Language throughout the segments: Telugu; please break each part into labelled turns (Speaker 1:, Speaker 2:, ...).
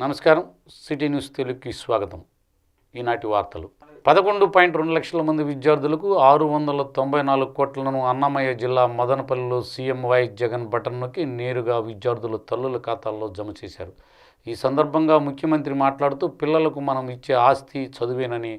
Speaker 1: నమస్కారం. సిటీ న్యూస్ తెలుగుకి స్వాగతం. ఈనాటి వార్తలు. 11.2 లక్షల మంది విద్యార్థులకు 694 కోట్లను అన్నమయ్య జిల్లా మదనపల్లిలో సీఎం వైఎస్ జగన్ బటన్ నొక్కి నేరుగా విద్యార్థుల తల్లుల ఖాతాల్లో జమ చేశారు. ఈ సందర్భంగా ముఖ్యమంత్రి మాట్లాడుతూ పిల్లలకు మనం ఇచ్చే ఆస్తి చదువేనని,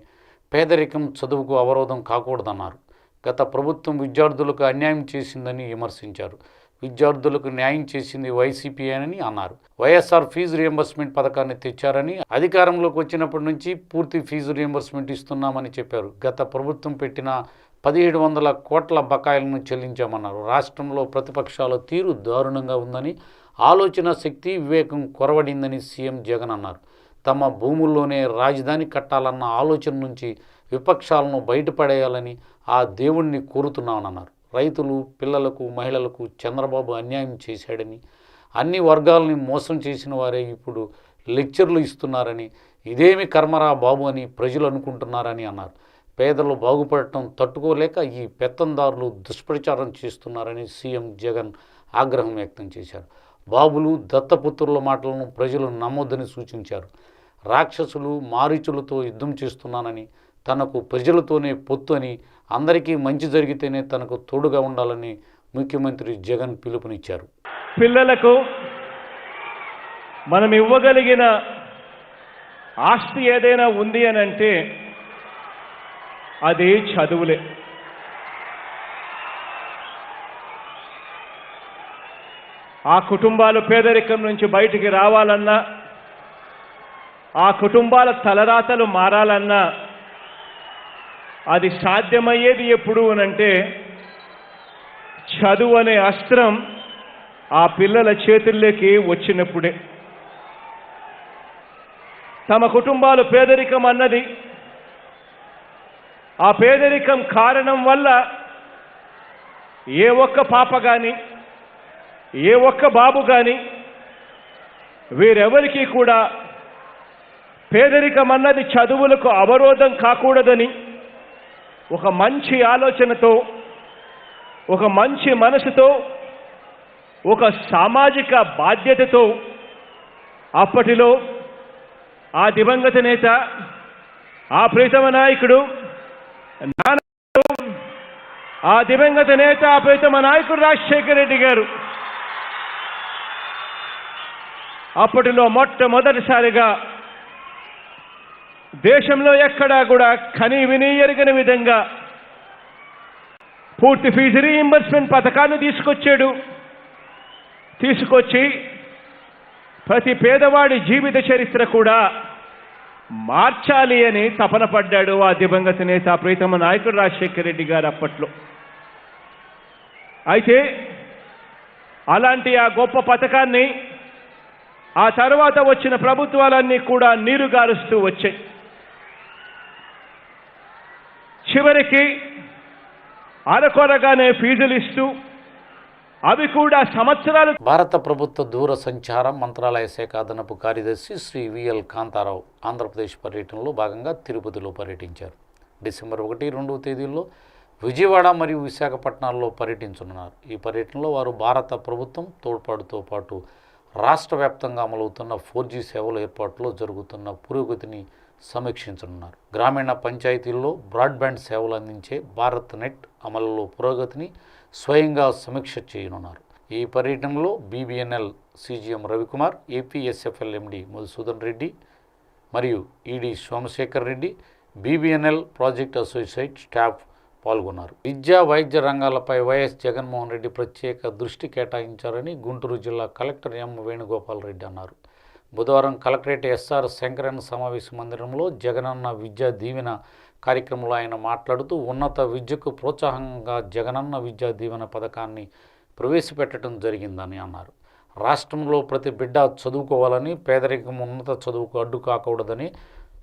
Speaker 1: పేదరికం చదువుకు అవరోధం కాకూడదన్నారు. గత ప్రభుత్వం విద్యార్థులకు అన్యాయం చేసిందని విమర్శించారు. విద్యార్థులకు న్యాయం చేసింది వైసీపీ అని అన్నారు. వైఎస్ఆర్ ఫీజు రియంబర్స్మెంట్ పథకాన్ని తెచ్చారని, అధికారంలోకి వచ్చినప్పటి నుంచి పూర్తి ఫీజు రియంబర్స్మెంట్ ఇస్తున్నామని చెప్పారు. గత ప్రభుత్వం పెట్టిన 1700 కోట్ల బకాయిలను చెల్లించామన్నారు. రాష్ట్రంలో ప్రతిపక్షాల తీరు దారుణంగా ఉందని, ఆలోచన శక్తి, వివేకం కొరవడిందని సీఎం జగన్ అన్నారు. తమ భూముల్లోనే రాజధాని కట్టాలన్న ఆలోచన నుంచి విపక్షాలను బయటపడేయాలని ఆ దేవుణ్ణి కోరుతున్నామన్నారు. రైతులు, పిల్లలకు, మహిళలకు చంద్రబాబు అన్యాయం చేశాడని, అన్ని వర్గాలని మోసం చేసిన వారే ఇప్పుడు లెక్చర్లు ఇస్తున్నారని, ఇదేమి కర్మరా బాబు అని ప్రజలు అనుకుంటున్నారని అన్నారు. పేదలు బాగుపడటం తట్టుకోలేక ఈ పెత్తందారులు దుష్ప్రచారం చేస్తున్నారని సీఎం జగన్ ఆగ్రహం వ్యక్తం చేశారు. బాబులు, దత్తపుత్రుల మాటలను ప్రజలు నమ్మొద్దని సూచించారు. రాక్షసులు, మారీచులతో యుద్ధం చేస్తున్నానని, తనకు ప్రజలతోనే పొత్తు అని, అందరికీ మంచి జరిగితేనే తనకు తోడుగా ఉండాలని ముఖ్యమంత్రి జగన్ పిలుపునిచ్చారు.
Speaker 2: పిల్లలకు మనం ఇవ్వగలిగిన ఆస్తి ఏదైనా ఉంది అని అంటే అది చదువులే. ఆ కుటుంబాలు పేదరికం నుంచి బయటికి రావాలన్నా, ఆ కుటుంబాల తలరాతలు మారాలన్నా అది సాధ్యమయ్యేది ఎప్పుడు అనంటే చదువు అనే అస్త్రం ఆ పిల్లల చేతుల్లోకి వచ్చినప్పుడే. తమ కుటుంబాలు పేదరికం అన్నది, ఆ పేదరికం కారణం వల్ల ఏ ఒక్క పాప కానీ, ఏ ఒక్క బాబు కానీ, వీరెవరికీ కూడా పేదరికం అన్నది చదువులకు అవరోధం కాకూడదని ఒక మంచి ఆలోచనతో, ఒక మంచి మనసుతో, ఒక సామాజిక బాధ్యతతో అప్పటిలో ఆ దివంగత నేత, ఆ ప్రీతమ నాయకుడు, ఆ దివంగత నేత, ఆ ప్రీతమ నాయకుడు రాజశేఖర రెడ్డి గారు అప్పటిలో మొట్టమొదటిసారిగా దేశంలో ఎక్కడా కూడా కని విని ఎరగని విధంగా పూర్తి ఫీజు రీయింబర్స్మెంట్ పథకాన్ని తీసుకొచ్చి ప్రతి పేదవాడి జీవిత చరిత్ర కూడా మార్చాలి అని తపన పడ్డాడు ఆ దివంగత నేత, ప్రీతమ నాయకుడు రాజశేఖర రెడ్డి గారు అప్పట్లో. అయితే అలాంటి ఆ గొప్ప పథకాన్ని ఆ తర్వాత వచ్చిన ప్రభుత్వాలన్నీ కూడా నీరుగారుస్తూ వచ్చాయి. చివరికి అరకొరగానే ఫీజులు ఇస్తూ అవి కూడా సంవత్సరాలు.
Speaker 1: భారత ప్రభుత్వ దూర సంచార మంత్రాలయ శాఖ అదనపు కార్యదర్శి శ్రీ విఎల్ కాంతారావు ఆంధ్రప్రదేశ్ పర్యటనలో భాగంగా తిరుపతిలో పర్యటించారు. డిసెంబర్ 1, 2 తేదీల్లో విజయవాడ మరియు విశాఖపట్నాల్లో పర్యటించనున్నారు. ఈ పర్యటనలో వారు భారత ప్రభుత్వం తోడ్పాటుతో పాటు రాష్ట్ర వ్యాప్తంగా అమలవుతున్న 4G సేవల ఏర్పాటులో జరుగుతున్న పురోగతిని సమీక్షించనున్నారు. గ్రామీణ పంచాయతీల్లో బ్రాడ్బ్యాండ్ సేవలు అందించే భారత్ నెట్ అమలులో పురోగతిని స్వయంగా సమీక్ష చేయనున్నారు. ఈ పర్యటనలో BBNL CGM Ravikumar, APSFL MD Madhusudan Reddy మరియు ED Somashekar Reddy, BBNL project associate staff పాల్గొన్నారు. విద్యా, వైద్య రంగాలపై వైఎస్ జగన్మోహన్ రెడ్డి ప్రత్యేక దృష్టి కేటాయించారని గుంటూరు జిల్లా కలెక్టర్ ఎం వేణుగోపాల్ రెడ్డి అన్నారు. బుధవారం కలెక్టరేట్ SR శంకరన్ సమావేశ మందిరంలో జగనన్న విద్యా దీవెన కార్యక్రమంలో ఆయన మాట్లాడుతూ, ఉన్నత విద్యకు ప్రోత్సాహంగా జగనన్న విద్యా దీవెన పథకాన్ని ప్రవేశపెట్టడం జరిగిందని అన్నారు. రాష్ట్రంలో ప్రతి బిడ్డ చదువుకోవాలని, పేదరికం ఉన్నత చదువుకు అడ్డు కాకూడదని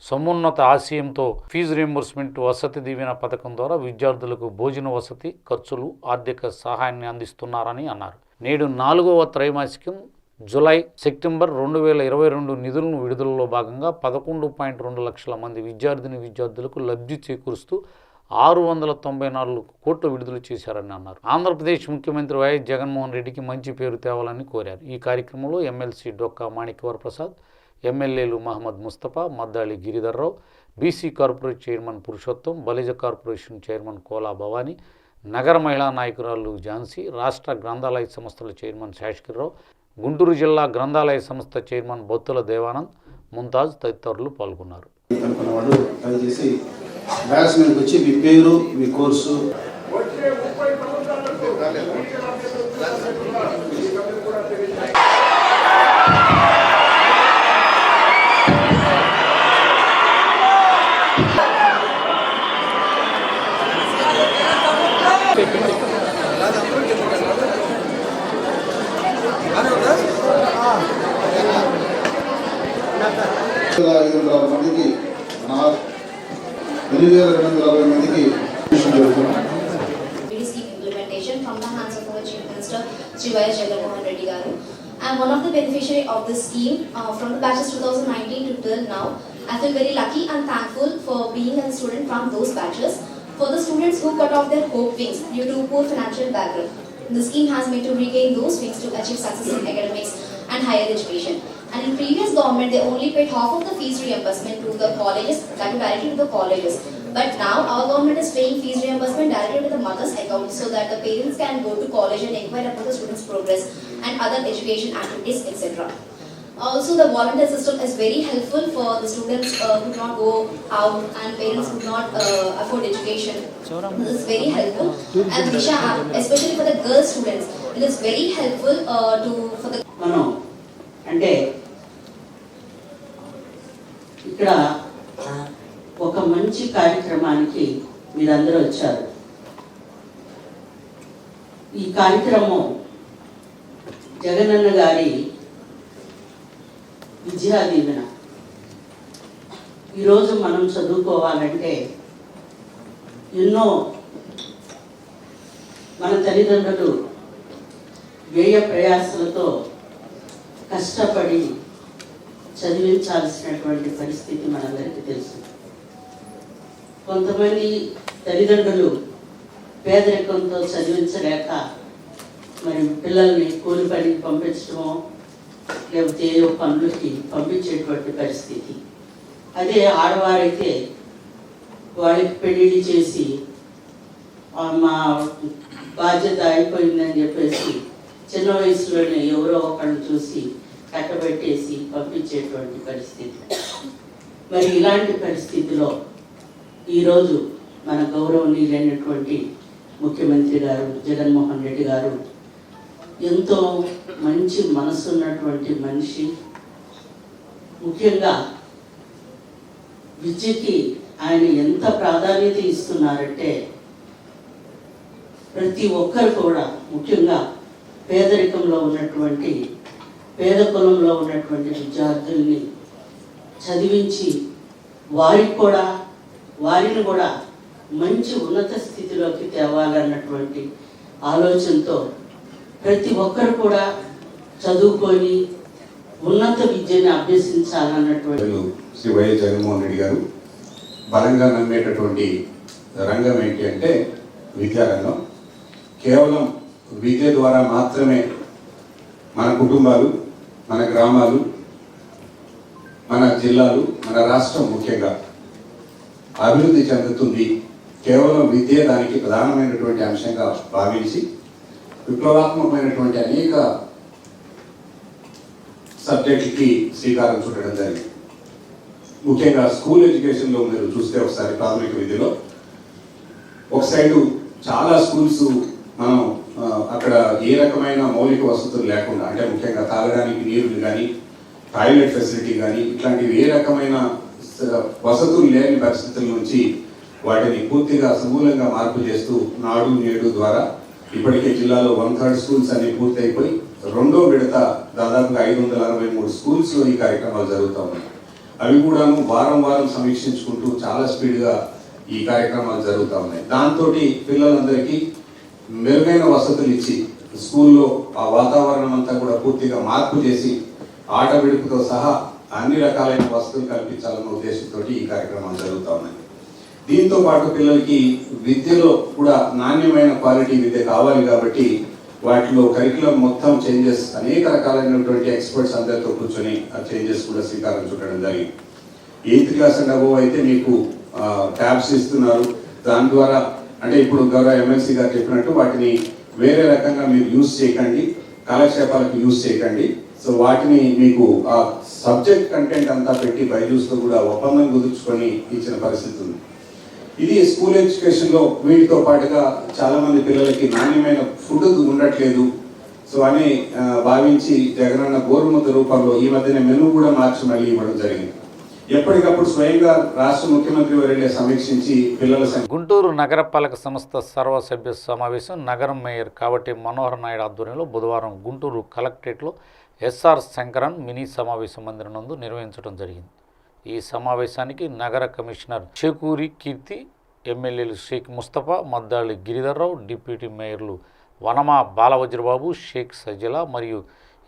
Speaker 1: సమున్నత ఆశయంతో ఫీజు రీయింబర్స్మెంట్ వసతి దీవెన పథకం ద్వారా విద్యార్థులకు భోజన వసతి ఖర్చులు, ఆర్థిక సహాయాన్ని అందిస్తున్నారని అన్నారు. నేడు 4వ త్రైమాసికం జూలై, సెప్టెంబర్ 2022 నిధులను విడుదలలో భాగంగా 11.2 లక్షల మంది విద్యార్థులకు లబ్ధి చేకూరుస్తూ 694 కోట్లు విడుదల చేశారని అన్నారు. ఆంధ్రప్రదేశ్ ముఖ్యమంత్రి వైఎస్ జగన్మోహన్ రెడ్డికి మంచి పేరు తేవాలని కోరారు. ఈ కార్యక్రమంలో ఎమ్మెల్సీ డొక్కా మాణిక్యవర ప్రసాద్, ఎమ్మెల్యేలు Mohammed Mustafa, Maddali Giridhar Rao, BC corporation chairman Purushottam, Balija corporation chairman Kola Bhavani, నగర మహిళా నాయకురాలు ఝాన్సీ, రాష్ట్ర గ్రంథాలయ సంస్థల చైర్మన్ శాశ్కిర్రావు, గుంటూరు జిల్లా గ్రంథాలయ సంస్థ చైర్మన్ బొత్తుల దేవానంద్, ముంతాజ్ తదితరులు పాల్గొన్నారు.
Speaker 3: వచ్చి మీ పేరు, మీ కోర్సు, మందికి 8,240 మందికి
Speaker 4: implementation from the hands of our Chief Minister Sri Y. Jagannath Reddy Garu. I am one of the beneficiary of this scheme from the batches 2019 to till now. I feel very lucky and thankful for being a student from those batches. For the students who cut off their hope wings due to poor financial background, the scheme has made to regain those wings to achieve success in academics and higher education. And in previous government, they only paid half of the fees reimbursement to the colleges, that is directly to the colleges. But now our government is paying fees reimbursement directly to the mother's account so that the parents can go to college and inquire about the students' progress and other education activities, etc. Also, the volunteer system is very helpful for the students who could not go out and parents could not afford education. This is very helpful. And Disha app, especially for the girl students, it is very helpful for the.
Speaker 5: అంటే ఇక్కడ ఒక మంచి కార్యక్రమానికి మీరందరూ వచ్చారు. ఈ కార్యక్రమం జగనన్న గారి విద్యా దీవెన. ఈరోజు మనం చదువుకోవాలంటే ఎన్నో మన తల్లిదండ్రులు వ్యయ ప్రయాసాలతో కష్టపడి చదివించాల్సినటువంటి పరిస్థితి మనందరికీ తెలుసు. కొంతమంది తల్లిదండ్రులు పేదరికంతో చదివించలేక మరి పిల్లల్ని కూలి పనికి పంపించడమో లేకపోతే ఏదో పనులకి పంపించేటువంటి పరిస్థితి. అదే ఆడవారైతే వాళ్ళకి పెళ్లిళ్ళు చేసి మా బాధ్యత అయిపోయిందని చెప్పేసి చిన్న వయసులోనే ఎవరో ఒకరిని చూసి కట్టబెట్టేసి పంపించేటువంటి పరిస్థితి. మరి ఇలాంటి పరిస్థితిలో ఈరోజు మన గౌరవనీయులైనటువంటి ముఖ్యమంత్రి గారు జగన్మోహన్ రెడ్డి గారు ఎంతో మంచి మనసున్నటువంటి మనిషి. ముఖ్యంగా విద్యకి ఆయన ఎంత ప్రాధాన్యత ఇస్తున్నారంటే ప్రతి ఒక్కరు కూడా, ముఖ్యంగా పేదరికంలో ఉన్నటువంటి పేద కులంలో ఉన్నటువంటి విద్యార్థుల్ని చదివించి వారిని కూడా మంచి ఉన్నత స్థితిలోకి తేవాలన్నటువంటి ఆలోచనతో ప్రతి ఒక్కరు కూడా చదువుకొని ఉన్నత విద్యని అభ్యసించాలన్నటువంటి
Speaker 6: శ్రీ వైఎస్ జగన్మోహన్ రెడ్డి గారు బలంగా నమ్మేటటువంటి రంగం ఏంటి అంటే విద్యారంగం. కేవలం విద్య ద్వారా మాత్రమే మన కుటుంబాలు, మన గ్రామాలు, మన జిల్లాలు, మన రాష్ట్రం ముఖ్యంగా అభివృద్ధి చెందుతుంది. కేవలం విద్య దానికి ప్రధానమైనటువంటి అంశంగా భావించి విప్లవాత్మకమైనటువంటి అనేక సబ్జెక్టుకి శ్రీకారం చుట్టడం జరిగింది. ముఖ్యంగా స్కూల్ ఎడ్యుకేషన్లో మీరు చూస్తే ఒకసారి ప్రాథమిక విద్యలో ఒక సైడు చాలా స్కూల్స్ మనం అక్కడ ఏ రకమైన మౌలిక వసతులు లేకుండా, అంటే ముఖ్యంగా తాగడానికి నీరు కానీ టాయిలెట్ ఫెసిలిటీ కానీ ఇట్లాంటివి ఏ రకమైన వసతులు లేని పరిస్థితుల నుంచి వాటిని పూర్తిగా సమూలంగా మార్పు చేస్తూ నాడు నేడు ద్వారా ఇప్పటికే జిల్లాలో 1/3 స్కూల్స్ అన్ని పూర్తయిపోయి రెండో విడత దాదాపుగా 563 స్కూల్స్లో ఈ కార్యక్రమాలు జరుగుతూ ఉన్నాయి. అవి కూడాను వారం వారం సమీక్షించుకుంటూ చాలా స్పీడ్గా ఈ కార్యక్రమాలు జరుగుతూ ఉన్నాయి. దాంతో పిల్లలందరికీ మెరుగైన వసతులు ఇచ్చి స్కూల్లో ఆ వాతావరణం అంతా కూడా పూర్తిగా మార్పు చేసి ఆట విడుపుతో సహా అన్ని రకాలైన వసతులు కల్పించాలన్న ఉద్దేశంతో ఈ కార్యక్రమాలు జరుగుతూ ఉన్నాయి. దీంతో పాటు పిల్లలకి విద్యలో కూడా నాణ్యమైన క్వాలిటీ విద్య కావాలి కాబట్టి వాటిలో కరికులం మొత్తం చేంజెస్ అనేక రకాలైనటువంటి ఎక్స్పర్ట్స్ అందరితో కూర్చొని ఆ చేంజెస్ కూడా శ్రీకారం చుట్టడం జరిగింది. 8th క్లాస్ అండ్ అబోవ్ అయితే మీకు ట్యాబ్స్ ఇస్తున్నారు. దాని ద్వారా అంటే ఇప్పుడు గౌరవ ఎమ్మెల్సీ గారు చెప్పినట్టు వాటిని వేరే రకంగా మీరు యూజ్ చేయకండి, కాలక్షేపాలకు యూజ్ చేయకండి. సో వాటిని మీకు ఆ సబ్జెక్ట్ కంటెంట్ అంతా పెట్టి బైజూస్తో కూడా ఒప్పందం కుదుర్చుకొని ఇచ్చిన పరిస్థితి ఉంది. ఇది స్కూల్ ఎడ్యుకేషన్లో వీటితో పాటుగా చాలామంది పిల్లలకి నాణ్యమైన ఫుడ్ ఉండట్లేదు. సో అని భావించి జగనన్న గోరుముద్ద రూపంలో ఈ మధ్యన మెనూ కూడా మార్చి మళ్ళీ ఇవ్వడం జరిగింది. ఎప్పటికప్పుడు స్వయంగా రాష్ట్ర ముఖ్యమంత్రి వర్యులే సమీక్షించి పిల్లల
Speaker 1: గుంటూరు నగరపాలక సంస్థ సర్వసభ్య సమావేశం నగరం మేయర్ కావటి మనోహర్ నాయుడు ఆధ్వర్యంలో బుధవారం గుంటూరు కలెక్టరేట్లో ఎస్ఆర్ శంకరన్ మినీ సమావేశ మందిరం నందు నిర్వహించడం జరిగింది. ఈ సమావేశానికి నగర కమిషనర్ చేకూరి కీర్తి, ఎమ్మెల్యేలు షేక్ ముస్తఫా, మద్దాళి గిరిధర్రావు, డిప్యూటీ మేయర్లు వనమా బాలవజ్రబాబు, షేక్ సజ్జల మరియు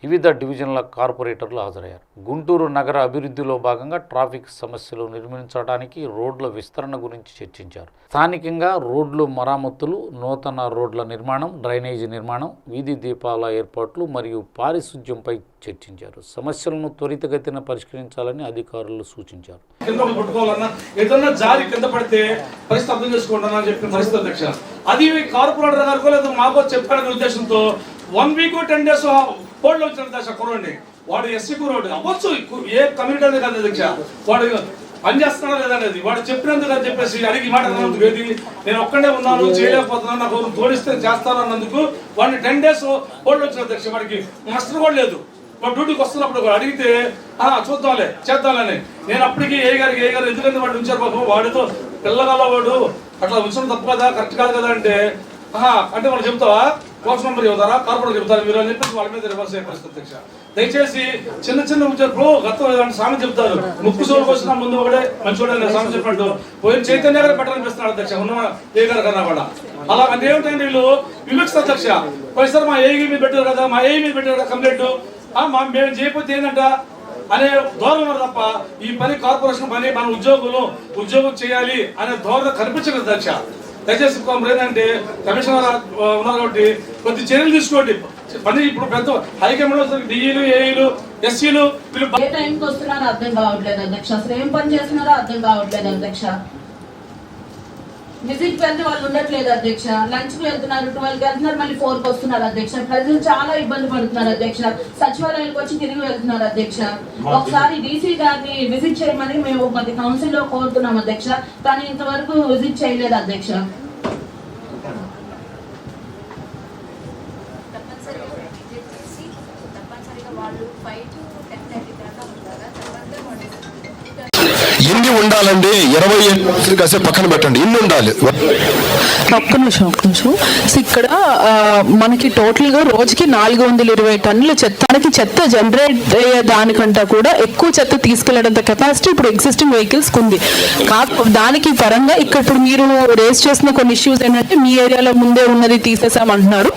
Speaker 1: వివిధ డివిజన్ల కార్పొరేటర్లు హాజరయ్యారు. గుంటూరు నగర అభివృద్ధిలో భాగంగా ట్రాఫిక్ సమస్యలు నిర్మించడానికి రోడ్ల విస్తరణ గురించి చర్చించారు. స్థానికంగా రోడ్లు మరామతులు, నూతన రోడ్ల నిర్మాణం, డ్రైనేజీ నిర్మాణం, వీధి దీపాల ఏర్పాట్లు మరియు పారిశుధ్యంపై చర్చించారు. సమస్యలను త్వరితగతిన పరిష్కరించాలని అధికారులు సూచించారు.
Speaker 7: ఏదన్నా జారి కింద పడితే పరిస్థితి అర్థం చేసుకోండి అని చెప్పిన పరిస్థితి అధ్యక్ష. అది కార్పొరేటర్ గారికో లేదా మాకో చెప్పాలనే ఉద్దేశంతో 1 week 10 days కోడ్లు వచ్చిన దశ కుర్రోడిని వాడు ఎస్సీ కుర్రోడు అవ్వచ్చు, ఏ కమ్యూనిటీ అనేది కాదు అధ్యక్ష. వాడు పనిచేస్తున్నాడా లేదనేది వాడు చెప్పినందుకు అని చెప్పేసి అడిగి మాట అన్నందుకు ఏది నేను ఒక్కడే ఉన్నాను చేయలేకపోతున్నాను నాకు తోడిస్తే చేస్తాను అన్నందుకు వాడిని 10 days కోడ్లు వచ్చిన అధ్యక్ష. వాడికి మాస్టర్ కూడా లేదు. వాడు డ్యూటీకి వస్తున్నప్పుడు అడిగితే చూద్దాంలే చేద్దాంలేని నేను అప్పటికి ఏ గారు ఎందుకంటే వాడు ఉంచారు పాపం వాడితో పిల్లగల వాడు అట్లా ఉంచడం తప్పు కదా, కరెక్ట్ కాదు కదా అంటే అంటే వాళ్ళు చెప్తావా బాక్స్ నెంబర్ చెబుతారా, కార్పొరేట్ చెప్తారా మీరు అని చెప్పేసి వాళ్ళ మీద రివర్స్ అయ్యే పరిస్థితి అధ్యక్ష. దయచేసి చిన్న ఉంచారు గతం సామె చెప్తారు, ముక్కు సోడుకు వచ్చిన ముందు ఒకటే మంచివాడు సామె చెప్పినట్టు పోయిన చైతన్య గారు బెటర్ అనిపిస్తున్నాడు అధ్యక్ష ఉన్న ఏ గారు కన్నా కూడా. అలా అంటే ఏమిటంటే వీళ్ళు వివక్షిస్తారు అధ్యక్ష. పోయిసారి మా ఏ మీద పెట్టారు కదా, మా ఏ మీద పెట్టారు కదా కంప్లైంట్, మేము చేయకపోతే ఏంటంట అనే ధోరణి ఉన్నారు తప్ప ఈ పని కార్పొరేషన్ పని మన ఉద్యోగం చేయాలి అనే ధోరణి కనిపించలేదు అధ్యక్ష. దయచేసి ఏంటంటే కమిషనర్ ఉన్నారు కాబట్టి కొద్ది చర్యలు తీసుకోండి. పని ఇప్పుడు పెద్ద హైకమాండ్ డిఈలు, ఏఈలు, ఎస్సీలు
Speaker 8: ఏ టైంకి వస్తున్నారో అర్థం కావట్లేదు అధ్యక్ష. అసలు ఏం పని చేస్తున్నారో అర్థం కావట్లేదు అధ్యక్ష. విజిట్ వెళ్తే వాళ్ళు ఉండట్లేదు అధ్యక్ష. లంచ్ కి వెళ్తున్నారు, 12కి వెళ్తున్నారు, మళ్ళీ 4కి వస్తున్నారు అధ్యక్ష. ప్రజలు చాలా ఇబ్బంది పడుతున్నారు అధ్యక్ష. సచివాలయానికి వచ్చి తిరిగి వెళ్తున్నారు అధ్యక్ష. ఒకసారి డీసీ గారిని విజిట్ చేయమని మేము మరి కౌన్సిల్ లో కోరుతున్నాం అధ్యక్ష, కానీ ఇంతవరకు విజిట్ చేయలేదు అధ్యక్ష.
Speaker 9: ఎన్ని ఉండాలండి? 28 కాసేపు పక్కన పెట్టండి, ఇన్ని ఉండాలి.
Speaker 10: ఒక్క నిమిషం. ఇక్కడ మనకి టోటల్ గా రోజుకి 420 టన్నుల చెత్త జనరేట్ అయ్యే దానికంటే కూడా ఎక్కువ చెత్త తీసుకెళ్లేంత కెపాసిటీ ఇప్పుడు ఎగ్జిస్టింగ్ వెహికల్స్ ఉంది. దానికి పరంగా ఇక్కడ ఇప్పుడు మీరు రేస్ చేసిన కొన్ని ఇష్యూస్ ఏంటంటే మీ ఏరియాలో ముందే ఉన్నది తీసేసామంటున్నారు.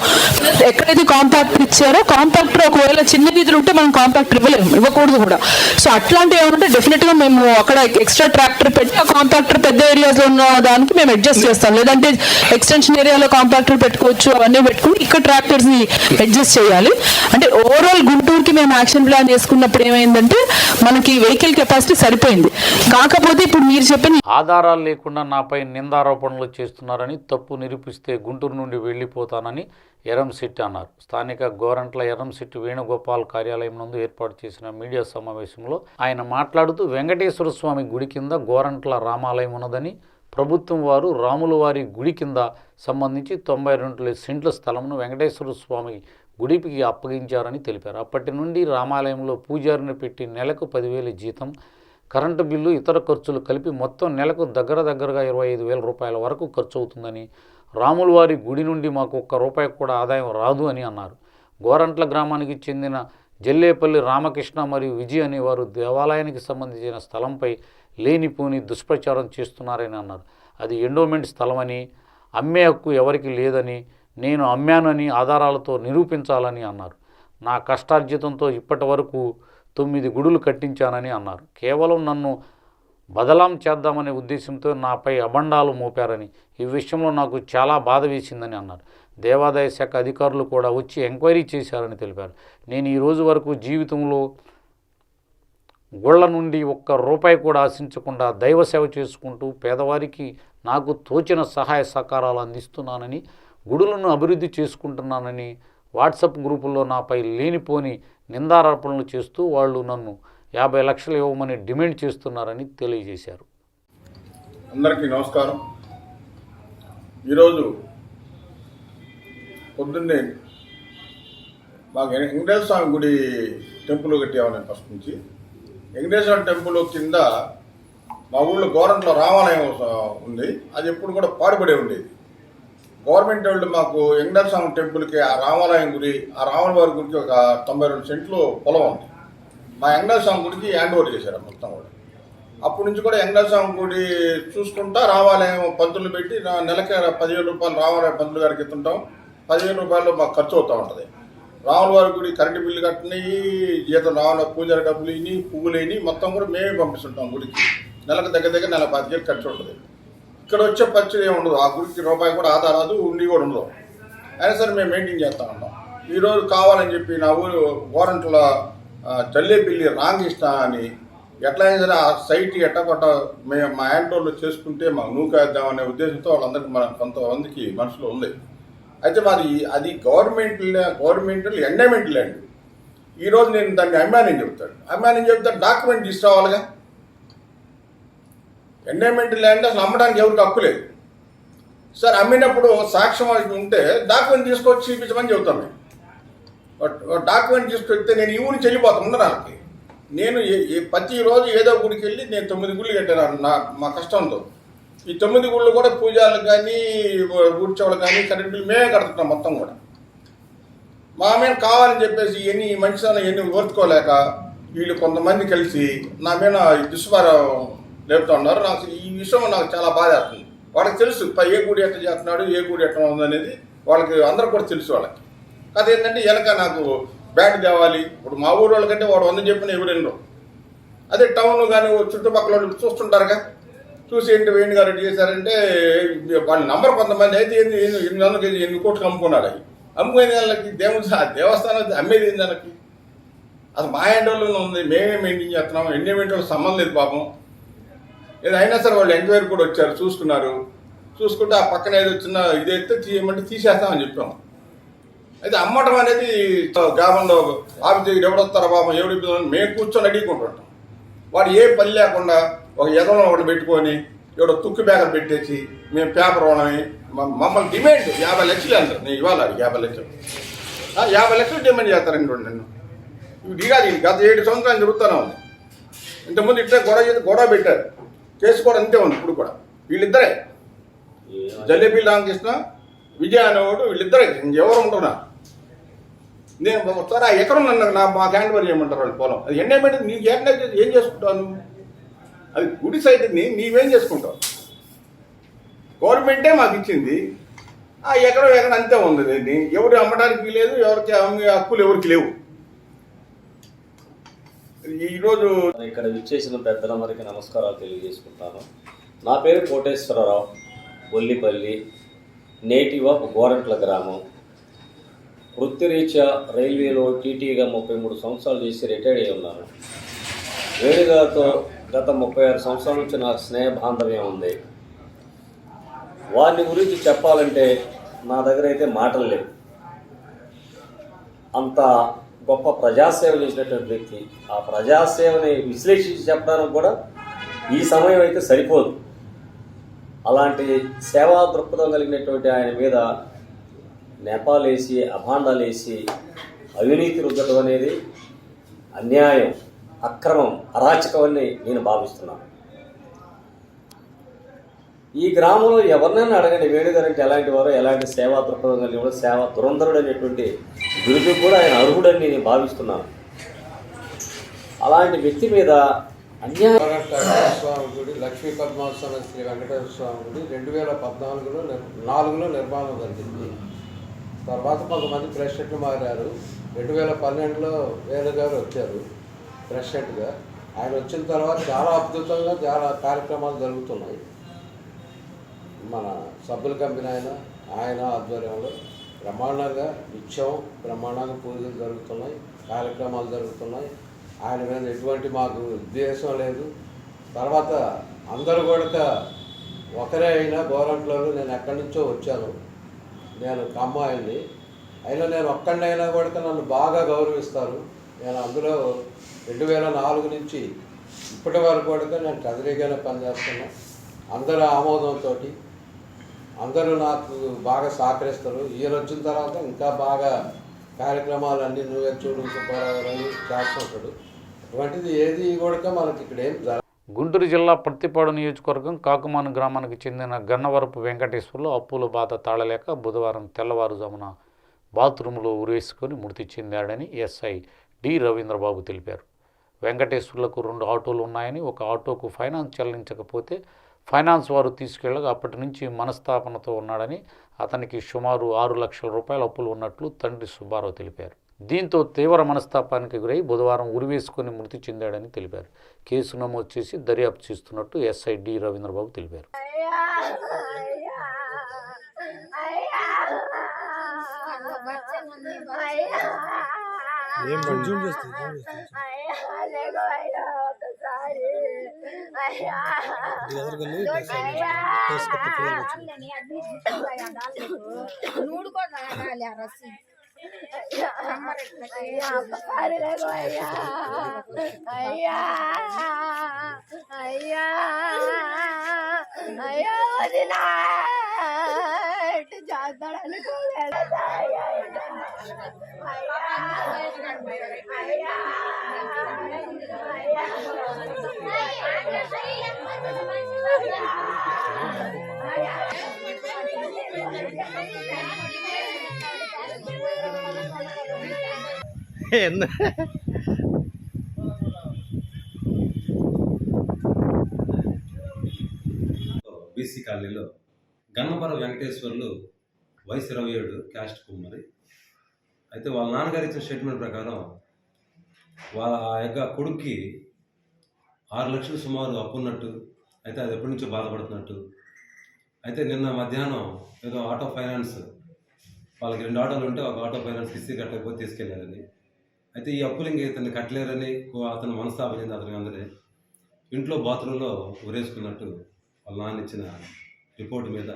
Speaker 10: ఎక్కడైతే కాంపాక్టర్ ఇచ్చారో కాంపాక్టర్ ఒకవేళ చిన్న వీధులు ఉంటే మనం కాంపాక్టర్ ఇవ్వకూడదు కూడా. సో అట్లాంటివి ఏమంటే డెఫినెట్ గా మేము అక్కడ ఎక్స్ట్రా ట్రాక్టర్ పెట్టి ఆ కాంపాక్టర్ పెద్ద ఏరియాస్ లో ఉన్న దానికి మేము అడ్జస్ట్ చేస్తాం. లేదంటే ఎక్స్టెన్షన్ ఏరియాలో కాంపాక్టర్ పెట్టుకోవచ్చు, అవన్నీ పెట్టుకుని ఇక్కడ ట్రాక్టర్స్ ని అడ్జస్ట్ చేయాలి. అంటే ఓవరాల్ గుంటూరుకి మేము యాక్షన్ ప్లాన్ చేసుకున్నప్పుడు ఏమైందంటే మనకి వెహికల్ కెపాసిటీ సరిపోయింది. కాకపోతే ఇప్పుడు మీరు చెప్పిన
Speaker 1: ఆధారాలు లేకుండా నాపై నిందారోపణలు చేస్తున్నారని, తప్పు నిరూపిస్తే గుంటూరు నుండి వెళ్లిపోతానని ఎర్రంశెట్టి అన్నారు. స్థానిక గోరంట్ల ఎర్రంశెట్టి వేణుగోపాల్ కార్యాలయం నందు ఏర్పాటు చేసిన మీడియా సమావేశంలో ఆయన మాట్లాడుతూ వెంకటేశ్వర స్వామి గుడి కింద గోరంట్ల రామాలయం ఉన్నదని, ప్రభుత్వం వారు రాముల వారి గుడి కింద సంబంధించి 92 సెంట్ల స్థలంను వెంకటేశ్వర స్వామి గుడికి అప్పగించారని తెలిపారు. అప్పటి నుండి రామాలయంలో పూజారిని పెట్టి నెలకు 10,000 జీతం, కరెంటు బిల్లు, ఇతర ఖర్చులు కలిపి మొత్తం నెలకు దగ్గరగా 25,000 రూపాయల వరకు ఖర్చు అవుతుందని, రాముల వారి గుడి నుండి మాకు ఒక్క రూపాయి కూడా ఆదాయం రాదు అని అన్నారు. గోరంట్ల గ్రామానికి చెందిన జల్లేపల్లి రామకృష్ణ మరియు విజయ్ అనేవారు దేవాలయానికి సంబంధించిన స్థలంపై లేనిపోని దుష్ప్రచారం చేస్తున్నారని అన్నారు. అది ఎండోమెంట్ స్థలమని, అమ్మే హక్కు ఎవరికి లేదని, నేను అమ్మానని ఆధారాలతో నిరూపించాలని అన్నారు. నా కష్టార్జితంతో ఇప్పటి వరకు 9 గుడులు కట్టించానని అన్నారు. కేవలం నన్ను బదలాం చేద్దామనే ఉద్దేశంతో నాపై అబండాలు మోపారని, ఈ విషయంలో నాకు చాలా బాధ వేసిందని అన్నారు. దేవాదాయ శాఖ అధికారులు కూడా వచ్చి ఎంక్వైరీ చేశారని తెలిపారు. నేను ఈ రోజు వరకు జీవితంలో గుళ్ళ నుండి ఒక్క రూపాయి కూడా ఆశించకుండా దైవ సేవ చేసుకుంటూ పేదవారికి నాకు తోచిన సహాయ సహకారాలు అందిస్తున్నానని, గుడులను అభివృద్ధి చేసుకుంటున్నానని వాట్సాప్ గ్రూపుల్లో నాపై లేనిపోని నిందారోపణలు చేస్తూ వాళ్ళు నన్ను 50 లక్షలు ఇవ్వమని డిమాండ్ చేస్తున్నారని తెలియజేశారు.
Speaker 11: అందరికీ నమస్కారం. ఈరోజు పొద్దున్నే మాకు వెంకటేశ్వర స్వామి గుడి టెంపుల్ కట్టామని ఫస్ట్ నుంచి. వెంకటేశ్వర టెంపుల్ కింద మా ఊళ్ళో గోరంట్లో రామాలయం ఉంది. అది ఎప్పుడు కూడా పాడుపడే ఉండేది. గవర్నమెంట్ వాళ్ళు మాకు వెంకటేశ్వర స్వామి టెంపుల్కి ఆ రామాలయం గుడి, ఆ రాముల వారి గుడికి ఒక 92 సెంట్లు పొలం ఉంది. మా వెంకటేశ్వర స్వామి గుడికి హ్యాండ్ ఓవర్ చేశారు మొత్తం కూడా. అప్పటి నుంచి కూడా వెంకటేశ్వర స్వామి గుడి చూసుకుంటా రామాలయం పంతులు పెట్టి నెలకి 10,000 రూపాయలు రామాలయం పంతులు గారికి ఇస్తుంటాం. 10,000 రూపాయలు మాకు ఖర్చు అవుతూ ఉంటుంది. రాముల వారి గుడి కరెంటు బిల్లు కట్టినవి, జీతం రాముల పూజారి డబ్బులు ఇవి, పువ్వులు ఇవి మొత్తం కూడా మేమే పంపిస్తుంటాం గుడికి. నెలకు దగ్గర నెల 10,000 ఖర్చు ఉంటుంది. ఇక్కడ వచ్చే పరిస్థితి ఏమి ఉండదు. ఆ గుడికి రూపాయి కూడా ఆదా రాదు, ఉండి కూడా ఉండదు. అయినా సరే మేము మెయింటైన్ చేస్తూ ఉంటాం. ఈరోజు కావాలని చెప్పి నా ఊరు గోరంట్ల జల్లేపల్లి రామకృష్ణ అని ఎట్లయినా సరే ఆ సైట్ ఎట్టకొట్ట మేము మా యాంటోళ్ళు చేసుకుంటే మాకు నూకేద్దామనే ఉద్దేశంతో వాళ్ళందరికీ మన కొంతమందికి మనసులో ఉంది. అయితే మాది అది గవర్నమెంట్ ఎండోమెంట్ ల్యాండ్. ఈరోజు నేను దాన్ని అమ్మానని చెప్తాడు డాక్యుమెంట్ తీసుకురావాలిగా. ఎండోమెంట్ ల్యాండ్ అసలు అమ్మడానికి ఎవరికి హక్కు లేదు. సార్ అమ్మినప్పుడు సాక్ష్యం ఉంటే డాక్యుమెంట్ తీసుకొచ్చి చూపించమని చెబుతాం. మేము డాక్యుమెంట్ తీసుకొస్తే నేను ఈ ఊరికి వెళ్ళిపోతాను ఉండడానికి. నేను ప్రతిరోజు ఏదో గుడికి వెళ్ళి నేను 9 గుళ్ళు కట్టాను మా కష్టంతో. ఈ 9 గుళ్ళు కూడా పూజాలకు కానీ కూర్చోవాలి కానీ కరెంట్ బిల్లు మేమే కడుతున్నాం మొత్తం కూడా. మా మీద కావాలని చెప్పేసి ఎన్ని మంచితనం ఎన్ని ఓర్చుకోలేక వీళ్ళు కొంతమంది కలిసి నా మీద దుష్పారం లేపుతూ ఉన్నారు. నాకు ఈ విషయం నాకు చాలా బాధ వేస్తుంది. వాళ్ళకి తెలుసు ఏ గుడి ఎట్లా చేస్తున్నాడు, ఏ గుడి ఎట్లా ఉందనేది వాళ్ళకి అందరూ కూడా తెలుసు. వాళ్ళకి కథ ఏంటంటే వెనక నాకు బ్యాట్ తేవాలి. ఇప్పుడు మా ఊరు వాళ్ళకంటే వాడు 100 చెప్పిన ఎవరెన్నో. అదే టౌన్ కానీ చుట్టుపక్కల వాళ్ళు చూస్తుంటారుగా, చూసి ఏంటి వేణు గారు రెడ్డి చేశారంటే వాళ్ళ నంబర్ కొంతమంది అయితే 800 కోట్లు అమ్ముకున్నాడు. అవి అమ్ముకునే వాళ్ళకి దేవస్థానం అమ్మేది ఏంది దానికి? అసలు మా ఎండోళ్ళు ఉంది, మేమే మెయింటైన్ చేస్తున్నాము. ఎండోమెంట్ వాళ్ళకి సంబంధం లేదు పాపం. ఏదైనా సరే వాళ్ళు ఎంక్వైరీ కూడా వచ్చారు, చూసుకుంటే ఆ పక్కన ఏదో చిన్న ఇదైతే తీయమంటే తీసేస్తామని చెప్పాము. అయితే అమ్మటం అనేది గ్రామంలో ఆఫీస్ దగ్గర ఎవడొస్తారా పాపం ఎవడు మేము కూర్చొని అడిగుకుంటుంటాం. వాడు ఏ పని లేకుండా ఒక ఎగలో ఒకటి పెట్టుకొని ఎవడో తుక్కు బ్యాగలు పెట్టేసి మేము పేపర్ వాళ్ళని మమ్మల్ని డిమాండ్ 50 లక్షలు అంటారు. నేను ఇవ్వాలి 50 లక్షలు 50 లక్షలు డిమాండ్ చేస్తారండి నన్ను. ఇది కాదు, గత 7 సంవత్సరాలు జరుగుతూనే ఉంది. ఇంతకుముందు ఇట్లా గొడవ పెట్టారు. కేసు కూడా అంతే ఉంది ఇప్పుడు కూడా. వీళ్ళిద్దరే జల్లేపల్లి రామకృష్ణ, విజయ అనేవాడు, వీళ్ళిద్దరే ఎవరు ఉంటున్నారు. నేను ఒకసారి ఆ ఎకరం నన్ను మా హ్యాండ్ ఓవర్ చేయమంటారు వాళ్ళు పొలం. అది ఎండోమెంట్ నీకు ఏం చేసుకుంటాను? అది గుడి సైట్ని నీవేం చేసుకుంటావు? గవర్నమెంటే మాకు ఇచ్చింది. ఆ ఎకరం అంతే ఉంది. దీన్ని ఎవరు అమ్మడానికి లేదు, ఎవరికి అమ్మే హక్కులు ఎవరికి లేవు. ఈరోజు
Speaker 12: ఇక్కడ విచ్చేసిన పెద్దలందరికీ నమస్కారాలు తెలియజేసుకుంటాను. నా పేరు కోటేశ్వరరావు, ఒల్లిపల్లి, నేటివ్ ఆఫ్ గోరంట్ల గ్రామం. వృత్తిరీత్యా రైల్వేలో టీటీగా 33 సంవత్సరాలు చేసి రిటైర్డ్ అయి ఉన్నాను. వేణుగారితో గత 36 సంవత్సరాల నుంచి నాకు స్నేహ బాంధవ్యం ఉంది. వారిని గురించి చెప్పాలంటే నా దగ్గర అయితే మాటలు లేవు. అంత గొప్ప ప్రజాసేవ చేసినటువంటి వ్యక్తి. ఆ ప్రజాసేవని విశ్లేషించి చెప్పడానికి కూడా ఈ సమయం అయితే సరిపోదు. అలాంటి సేవా దృక్పథం కలిగినటువంటి ఆయన మీద నెపాలేసి అభాండాలేసి అవినీతి రుద్దడం అనేది అన్యాయం, అక్రమం, అరాచకం అని నేను భావిస్తున్నాను. ఈ గ్రామంలో ఎవరినైనా అడగండి, వేణుగారు అంటే ఎలాంటి వారో, ఎలాంటి సేవా దృక్పథం కలిగి కూడా సేవా దురంధరుడు అనేటువంటి బిరుదు కూడా ఆయన అర్హుడని నేను భావిస్తున్నాను. అలాంటి వ్యక్తి మీద అన్యాయం.
Speaker 13: స్వామి గుడి లక్ష్మీ పద్మావతి శ్రీ వెంకటేశ్వర స్వామి గుడి 2014లో నిర్మాణం జరిగింది. తర్వాత కొంతమంది ప్రెసిడెంట్లు మారారు. 2012లో వేణుగారు వచ్చారు ప్రెసిడెంట్గా. ఆయన వచ్చిన తర్వాత చాలా అద్భుతంగా చాలా కార్యక్రమాలు జరుగుతున్నాయి. మన సబ్బుల కంపెనీ ఆయన ఆధ్వర్యంలో బ్రహ్మాండంగా నిత్యం బ్రహ్మాండంగా పూజలు జరుగుతున్నాయి, కార్యక్రమాలు జరుగుతున్నాయి. ఆయన మీద ఎటువంటి మాకు ఉద్దేశం లేదు. తర్వాత అందరూ కూడా ఒకరే అయినా గోరంట్లో నేను ఎక్కడి నుంచో వచ్చాను, నేను కమ్మాయిని అయినా నేను ఒక్కడినైనా కూడా నన్ను బాగా గౌరవిస్తారు. నేను అందులో 2004 నుంచి ఇప్పటి వరకు కూడా నేను కదిరిగానే పనిచేస్తున్నా. అందరూ ఆమోదంతో అందరూ నాకు బాగా సహకరిస్తారు. ఈయన వచ్చిన తర్వాత ఇంకా బాగా కార్యక్రమాలన్నీ నువ్వే చూడు సుబ్బారావు చేస్తుంటాడు. అటువంటిది ఏది కూడా మనకి ఇక్కడ ఏం జరగదు.
Speaker 1: గుంటూరు జిల్లా పత్తిపాడు నియోజకవర్గం కాకుమాను గ్రామానికి చెందిన గన్నవరపు వెంకటేశ్వర్లు అప్పుల బాధ తాళలేక బుధవారం తెల్లవారుజామున బాత్రూంలో ఉరేసుకొని మృతి చెందాడని ఎస్ఐ డి రవీంద్రబాబు తెలిపారు. వెంకటేశ్వర్లకు 2 ఆటోలు ఉన్నాయని, ఒక ఆటోకు ఫైనాన్స్ చెల్లించకపోతే ఫైనాన్స్ వారు తీసుకెళ్లగా అప్పటి నుంచి మనస్తాపనతో ఉన్నాడని, అతనికి సుమారు 6 లక్షల రూపాయల అప్పులు ఉన్నట్లు తండ్రి సుబ్బారావు తెలిపారు. దీంతో తీవ్ర మనస్తాపానికి గురై బుధవారం ఉరివేసుకొని మృతి చెందాడని తెలిపారు. కేసు నమోదు చేసి దర్యాప్తు చేస్తున్నట్టు ఎస్ఐ డి రవీంద్రబాబు తెలిపారు.
Speaker 14: బీసీ కాలనీలో గన్నవరపు వెంకటేశ్వర్లు వయసు 27, క్యాస్ట్ కుమ్మరి. అయితే వాళ్ళ నాన్నగారు ఇచ్చిన స్టేట్మెంట్ ప్రకారం వాళ్ళ యొక్క కొడుక్కి 6 లక్షలు సుమారు అప్పు ఉన్నట్టు, అయితే అది ఎప్పటి నుంచో బాధపడుతున్నట్టు. అయితే నిన్న మధ్యాహ్నం ఏదో ఆటో ఫైనాన్స్ వాళ్ళకి 2 ఆటోలు ఉంటే ఒక ఆటో ఫైనాన్స్ కిస్తీ కట్టకపోతే తీసుకెళ్ళారని, అయితే ఈ అప్పులు ఇంక ఇతన్ని కట్టలేరని అతను మనస్తాపం చెంది అతనికి అందరే ఇంట్లో బాత్రూంలో ఉరేసుకున్నట్టు వాళ్ళ నాన్న ఇచ్చిన రిపోర్ట్ మీద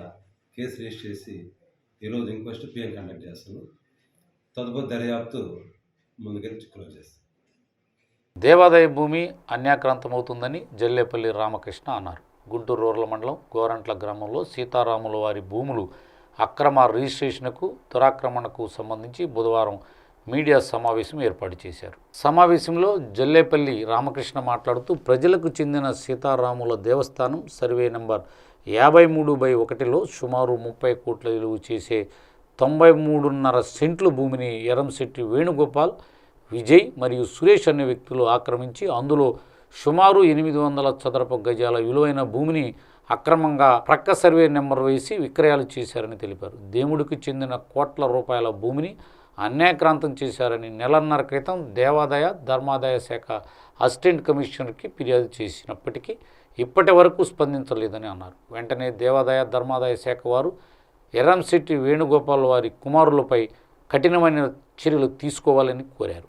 Speaker 14: కేసు రిజిస్టర్ చేసి ఈరోజు ఇంక్వెస్ట్ పిఎం కండక్ట్ చేస్తున్నాం. తదుపరి దర్యాప్తు ముందుకెళ్ళి క్లోజ్ చేస్తాం.
Speaker 1: దేవాదాయ భూమి అన్యాక్రాంతమవుతుందని జల్లేపల్లి రామకృష్ణ అన్నారు. గుంటూరు రూరల్ మండలం గోరంట్ల గ్రామంలో సీతారాముల వారి భూములు అక్రమ రిజిస్ట్రేషన్కు దురాక్రమణకు సంబంధించి బుధవారం మీడియా సమావేశం ఏర్పాటు చేశారు. సమావేశంలో జల్లేపల్లి రామకృష్ణ మాట్లాడుతూ ప్రజలకు చెందిన సీతారాముల దేవస్థానం సర్వే నెంబర్ 53/1లో సుమారు 30 కోట్ల విలువ చేసే 93.5 సెంట్ల భూమిని ఎరంశెట్టి వేణుగోపాల్, విజయ్ మరియు సురేష్ అనే వ్యక్తులు ఆక్రమించి అందులో సుమారు 800 చదరపు గజాల విలువైన భూమిని అక్రమంగా ప్రక్క సర్వే నెంబర్ వేసి విక్రయాలు చేశారని తెలిపారు. దేవుడికి చెందిన కోట్ల రూపాయల భూమిని అన్యాక్రాంతం చేశారని నెలన్నర క్రితం దేవాదాయ ధర్మాదాయ శాఖ అసిస్టెంట్ కమిషనర్కి ఫిర్యాదు చేసినప్పటికీ ఇప్పటి వరకు స్పందించలేదని అన్నారు. వెంటనే దేవాదాయ ధర్మాదాయ శాఖ వారు ఎర్రంశెట్టి వేణుగోపాల్ వారి కుమారులపై కఠినమైన చర్యలు తీసుకోవాలని కోరారు.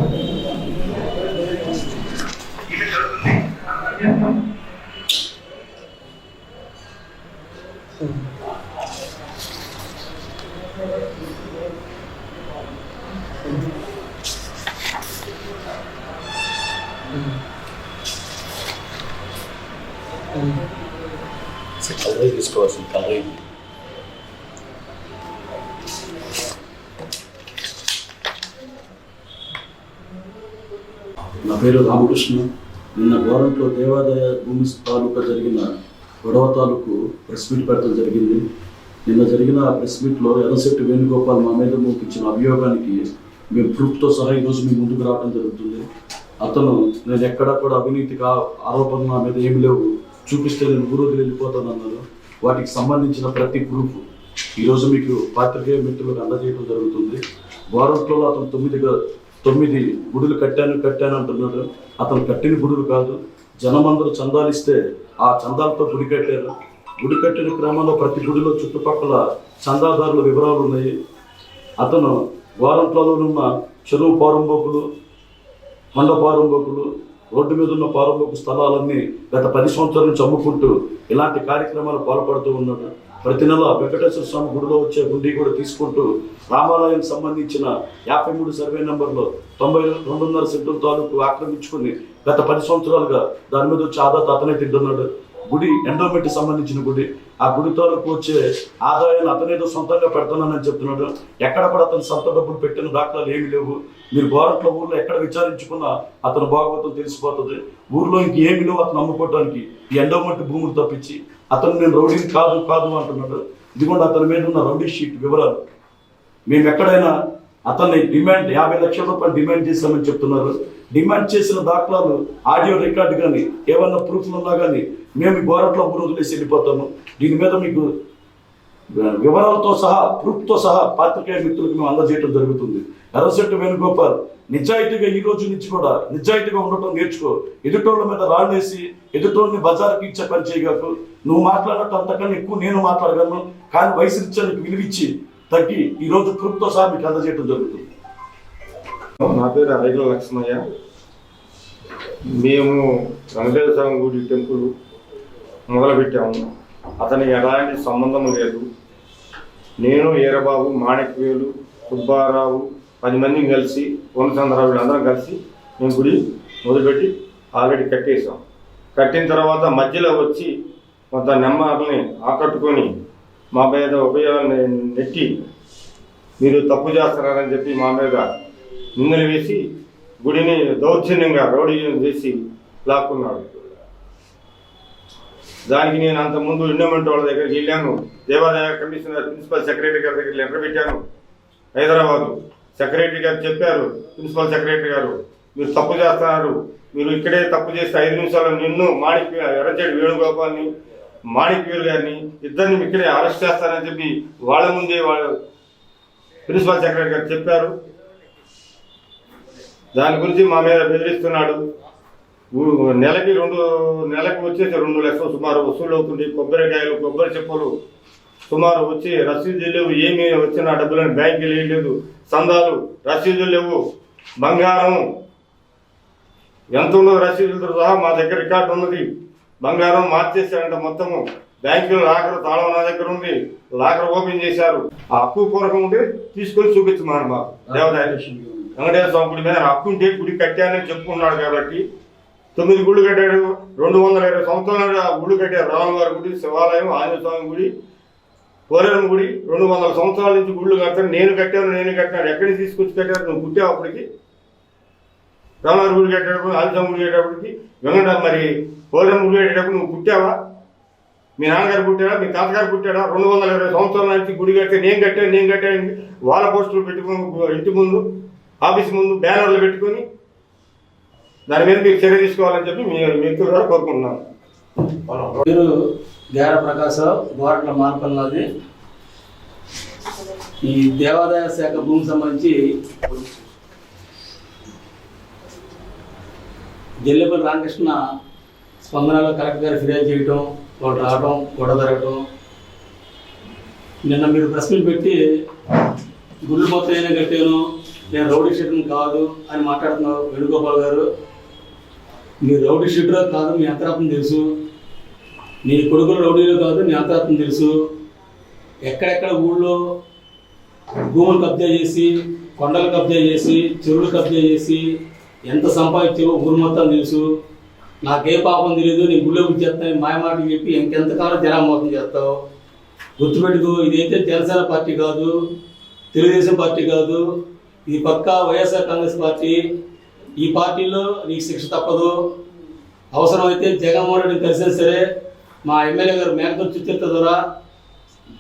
Speaker 3: తీసుకోవాల్సింది కలరీ. నా పేరు రామకృష్ణ. నిన్న గోరంట్లో దేవాదాయ భూమి తాలూకా జరిగిన గొడవ తాలూకు ప్రెస్ మీట్ పెట్టడం జరిగింది. నిన్న జరిగిన ప్రెస్ మీట్లో ఎర్రంశెట్టి వేణుగోపాల్ మా మీద మోపించిన అభియోగానికి మేము ప్రూఫ్తో సహా ఈరోజు మీ ముందుకు రావడం జరుగుతుంది. అతను నేను ఎక్కడా కూడా అవినీతికి ఆరోపణలు నా మీద ఏమి లేవు, చూపిస్తే నేను ఊరోజులు వెళ్ళిపోతానన్నారు. వాటికి సంబంధించిన ప్రతి ప్రూఫ్ ఈరోజు మీకు పాత్రికేయ మిత్రులకు అందజేయడం జరుగుతుంది. గోరంట్లో అతను 9 గుడులు కట్టాను అంటున్నాడు. అతను కట్టిన గుడులు కాదు, జనమందరూ చందాలు ఇస్తే ఆ చందాలతో గుడి కట్టారు. గుడి కట్టిన క్రమంలో ప్రతి గుడిలో చుట్టుపక్కల చందాదారుల వివరాలు ఉన్నాయి. అతను గోరంట్లలో ఉన్న చెరువు పారంబోకులు, కొండ పారంబోకులు, రోడ్డు మీద ఉన్న పారంబోకు స్థలాలన్నీ గత 10 సంవత్సరాల నుంచి అమ్ముకుంటూ ఇలాంటి కార్యక్రమాలు పాల్పడుతూ ఉన్నాడు. ప్రతి నెల వెంకటేశ్వర స్వామి గుడిలో వచ్చే గుండి కూడా తీసుకుంటూ రామాలయానికి సంబంధించిన 53 సర్వే నెంబర్లో 92.5 సెంటుల తాలూకు ఆక్రమించుకుని గత 10 సంవత్సరాలుగా దాని మీద వచ్చే ఆదాత అతనే తింటున్నాడు. గుడి ఎండోమెంట్కి సంబంధించిన గుడి, ఆ గుడి తాలూకు వచ్చే ఆదాయాన్ని అతనేదో సొంతంగా పెడుతున్నానని చెప్తున్నాడు. ఎక్కడ కూడా అతను సొంత డబ్బులు పెట్టిన దాఖలాలు ఏమీ లేవు. మీరు గోరంట్ల ఊర్లో ఎక్కడ విచారించుకున్నా అతను భాగవతం తెలిసిపోతుంది. ఊర్లో ఇంకేమీ లేవు అతను అమ్ముకోవడానికి, ఈ ఎండోమెంట్ భూములు తప్పించి. అతను నేను రౌడీని కాదు అంటున్నాడు. ఇదిగోండి అతని మీద ఉన్న రౌడీ షీట్ వివరాలు. మేము ఎక్కడైనా అతన్ని డిమాండ్ 50 లక్షల రూపాయలు డిమాండ్ చేశామని చెప్తున్నారు. డిమాండ్ చేసిన దాఖలాలు ఆడియో రికార్డు కానీ ఏమన్నా ప్రూఫ్లు ఉన్నా కానీ మేము గోరంట్ల ఊరు వదిలేసి వెళ్ళిపోతాము. దీని మీద మీకు వివరాలతో సహా ప్రూఫ్తో సహా పాత్రికేయ మిత్రులకు మేము అందజేయడం జరుగుతుంది. ఎర్రశెట్టి వేణుగోపాల్ నిజాయితీగా ఈ రోజు నుంచి కూడా నిజాయితీగా ఉండటం నేర్చుకో. ఎదుటోళ్ళ మీద రాళ్ళేసి ఎదుటోళ్ళని బజార్కి ఇచ్చే పని చేయగాకు. నువ్వు మాట్లాడటం అంతకన్నా ఎక్కువ నేను మాట్లాడగలను, కానీ వయసు రీత్యా నీకు విలువిచ్చి తగ్గి ఈ రోజు ప్రూఫ్తో సహా మీకు అందజేయడం జరుగుతుంది.
Speaker 15: నా పేరు అరగల లక్ష్మయ్య. మేము వెంకటేశ్వర స్వామి గుడి టెంపుల్ మొదలుపెట్టాము. అతనికి ఎలాంటి సంబంధం లేదు. నేను, ఈరబాబు, మాణిక్యవేలు, సుబ్బారావు 10 మందిని కలిసి, కోనచంద్రరావు వీళ్ళందరం కలిసి మేము గుడి మొదలుపెట్టి ఆల్రెడీ కట్టేసాం. కట్టిన తర్వాత మధ్యలో వచ్చి కొంత నెంబర్ని ఆకట్టుకొని మా మీద ఉపయోగాన్ని నెట్టి మీరు తప్పు చేస్తున్నారని చెప్పి మా మీద నిందలు వేసి గుడిని దౌర్జన్యంగా రౌడీ చేసి లాక్కున్నాడు. దానికి నేను అంతకుముందు ఎండోమెంట్ వాళ్ళ దగ్గరికి వెళ్ళాను. దేవాదాయ కమిషనర్ ప్రిన్సిపల్ సెక్రటరీ గారి దగ్గర లెటర్ పెట్టాను హైదరాబాదు. సెక్రటరీ గారు చెప్పారు, ప్రిన్సిపల్ సెక్రటరీ గారు మీరు తప్పు చేస్తున్నారు, మీరు ఇక్కడే తప్పు చేస్తే 5 నిమిషాల్లో నిన్ను ఎర్రచెట్టి వేణుగోపాల్ని మాణిక్యవేలు గారిని ఇద్దరిని ఇక్కడే అరెస్ట్ చేస్తారని చెప్పి వాళ్ళ ముందే వాళ్ళు ప్రిన్సిపల్ సెక్రటరీ గారు చెప్పారు. దాని గురించి మా మీద బెదిరిస్తున్నాడు. నెలకు వచ్చేసి 2 లక్షలు సుమారు వసూలు అవుతుంది. కొబ్బరికాయలు, కొబ్బరి చెప్పులు సుమారు వచ్చి రసీదులు లేవు. ఏమి వచ్చిన డబ్బులను బ్యాంకులు వేయలేదు. సందాలు రసీదులు లేవు. బంగారం ఎంత ఉన్నదో రసీదులతో సహా మా దగ్గర రికార్డు ఉన్నది. బంగారం మార్చేశారంట మొత్తము. బ్యాంకులో లాకర్ తాళం నా దగ్గర ఉంది. లాకర్ ఓపెన్ చేశారు. ఆ హక్కు పూర్వకం ఉంటే తీసుకొని చూపించమన్నారు మాకు. దేవదాయ వెంకటేశ్వర స్వామి గుడి మీద హక్కు ఉంటే గుడి కట్టానని చెప్పుకున్నాడు కాబట్టి 9 గుళ్ళు కట్టాడు. 220 సంవత్సరాలు గుళ్ళు కట్టారు. రాములవారి గుడి, శివాలయం, ఆంజనేయ స్వామి గుడి, పోలేరమ్మ గుడి 200 సంవత్సరాల నుంచి గుళ్ళు కట్టాను. నేను కట్టాను. ఎక్కడి నుంచి తీసుకొచ్చి కట్టారు? నువ్వు పుట్టావు అప్పటికి. రాములవారి గుడి కట్టేటప్పుడు, ఆంజనేయ స్వామి గుడి కట్టేటప్పటికి, మరి పోలేరమ్మ గుడి కట్టేటప్పుడు నువ్వు పుట్టావా? మీ నాన్నగారు పుట్టాడా? మీ తాతగారు పుట్టాడా? 220 సంవత్సరాల నుంచి గుడి కడితే నేను కట్టాను వాళ్ళ పోస్టులు పెట్టుకుని ఇంటి ముందు, ఆఫీస్ ముందు బ్యానర్లు పెట్టుకొని దాని మీద మీరు చర్య తీసుకోవాలని చెప్పి మీ మిత్రుల ద్వారా కోరుకుంటున్నాను.
Speaker 16: పేరు గార ప్రకాశరావు, గోరట్ల మార్పల్లాది. ఈ దేవాదాయ శాఖ భూమికి సంబంధించి జల్లేపల్లి రామకృష్ణ స్పందనలో కలెక్టర్ గారు ఫిర్యాదు చేయటం, వాళ్ళు రావడం, గొడవ జరగటం. నిన్న మీరు ప్రెస్ మీట్ పెట్టి గుళ్ళు మొత్తం ఏమైనా కట్టాను, నేను రౌడీ షీటర్ని కాదు అని మాట్లాడుతున్నారు వేణుగోపాల్ గారు. మీరు రౌడీ షీటరో కాదు, మీ అంతరాత్మ తెలుసు. నీ కొడుకులు రౌడీలో కాదు, నీ అంతరాత్మ తెలుసు. ఎక్కడెక్కడ ఊళ్ళో భూములు కబ్జా చేసి, కొండలు కబ్జా చేసి, చెరువులు కబ్జా చేసి ఎంత సంపాదించావో ఊరు మొత్తం తెలుసు. నాకే పాపం తెలియదు, నీ గుళ్ళో చేస్తాను మాయమాటలు చెప్పి ఇంకెంతకాలం జనామోసం చేస్తావు. గుర్తుపెట్టుకో, ఇదైతే జనసేన పార్టీ కాదు, తెలుగుదేశం పార్టీ కాదు, ఇది పక్కా వైఎస్ఆర్ కాంగ్రెస్ పార్టీ. ఈ పార్టీలో నీకు శిక్ష తప్పదు. అవసరమైతే జగన్మోహన్ రెడ్డిని కలిసినా సరే మా ఎమ్మెల్యే గారు మేకతోటి చిత్త ద్వారా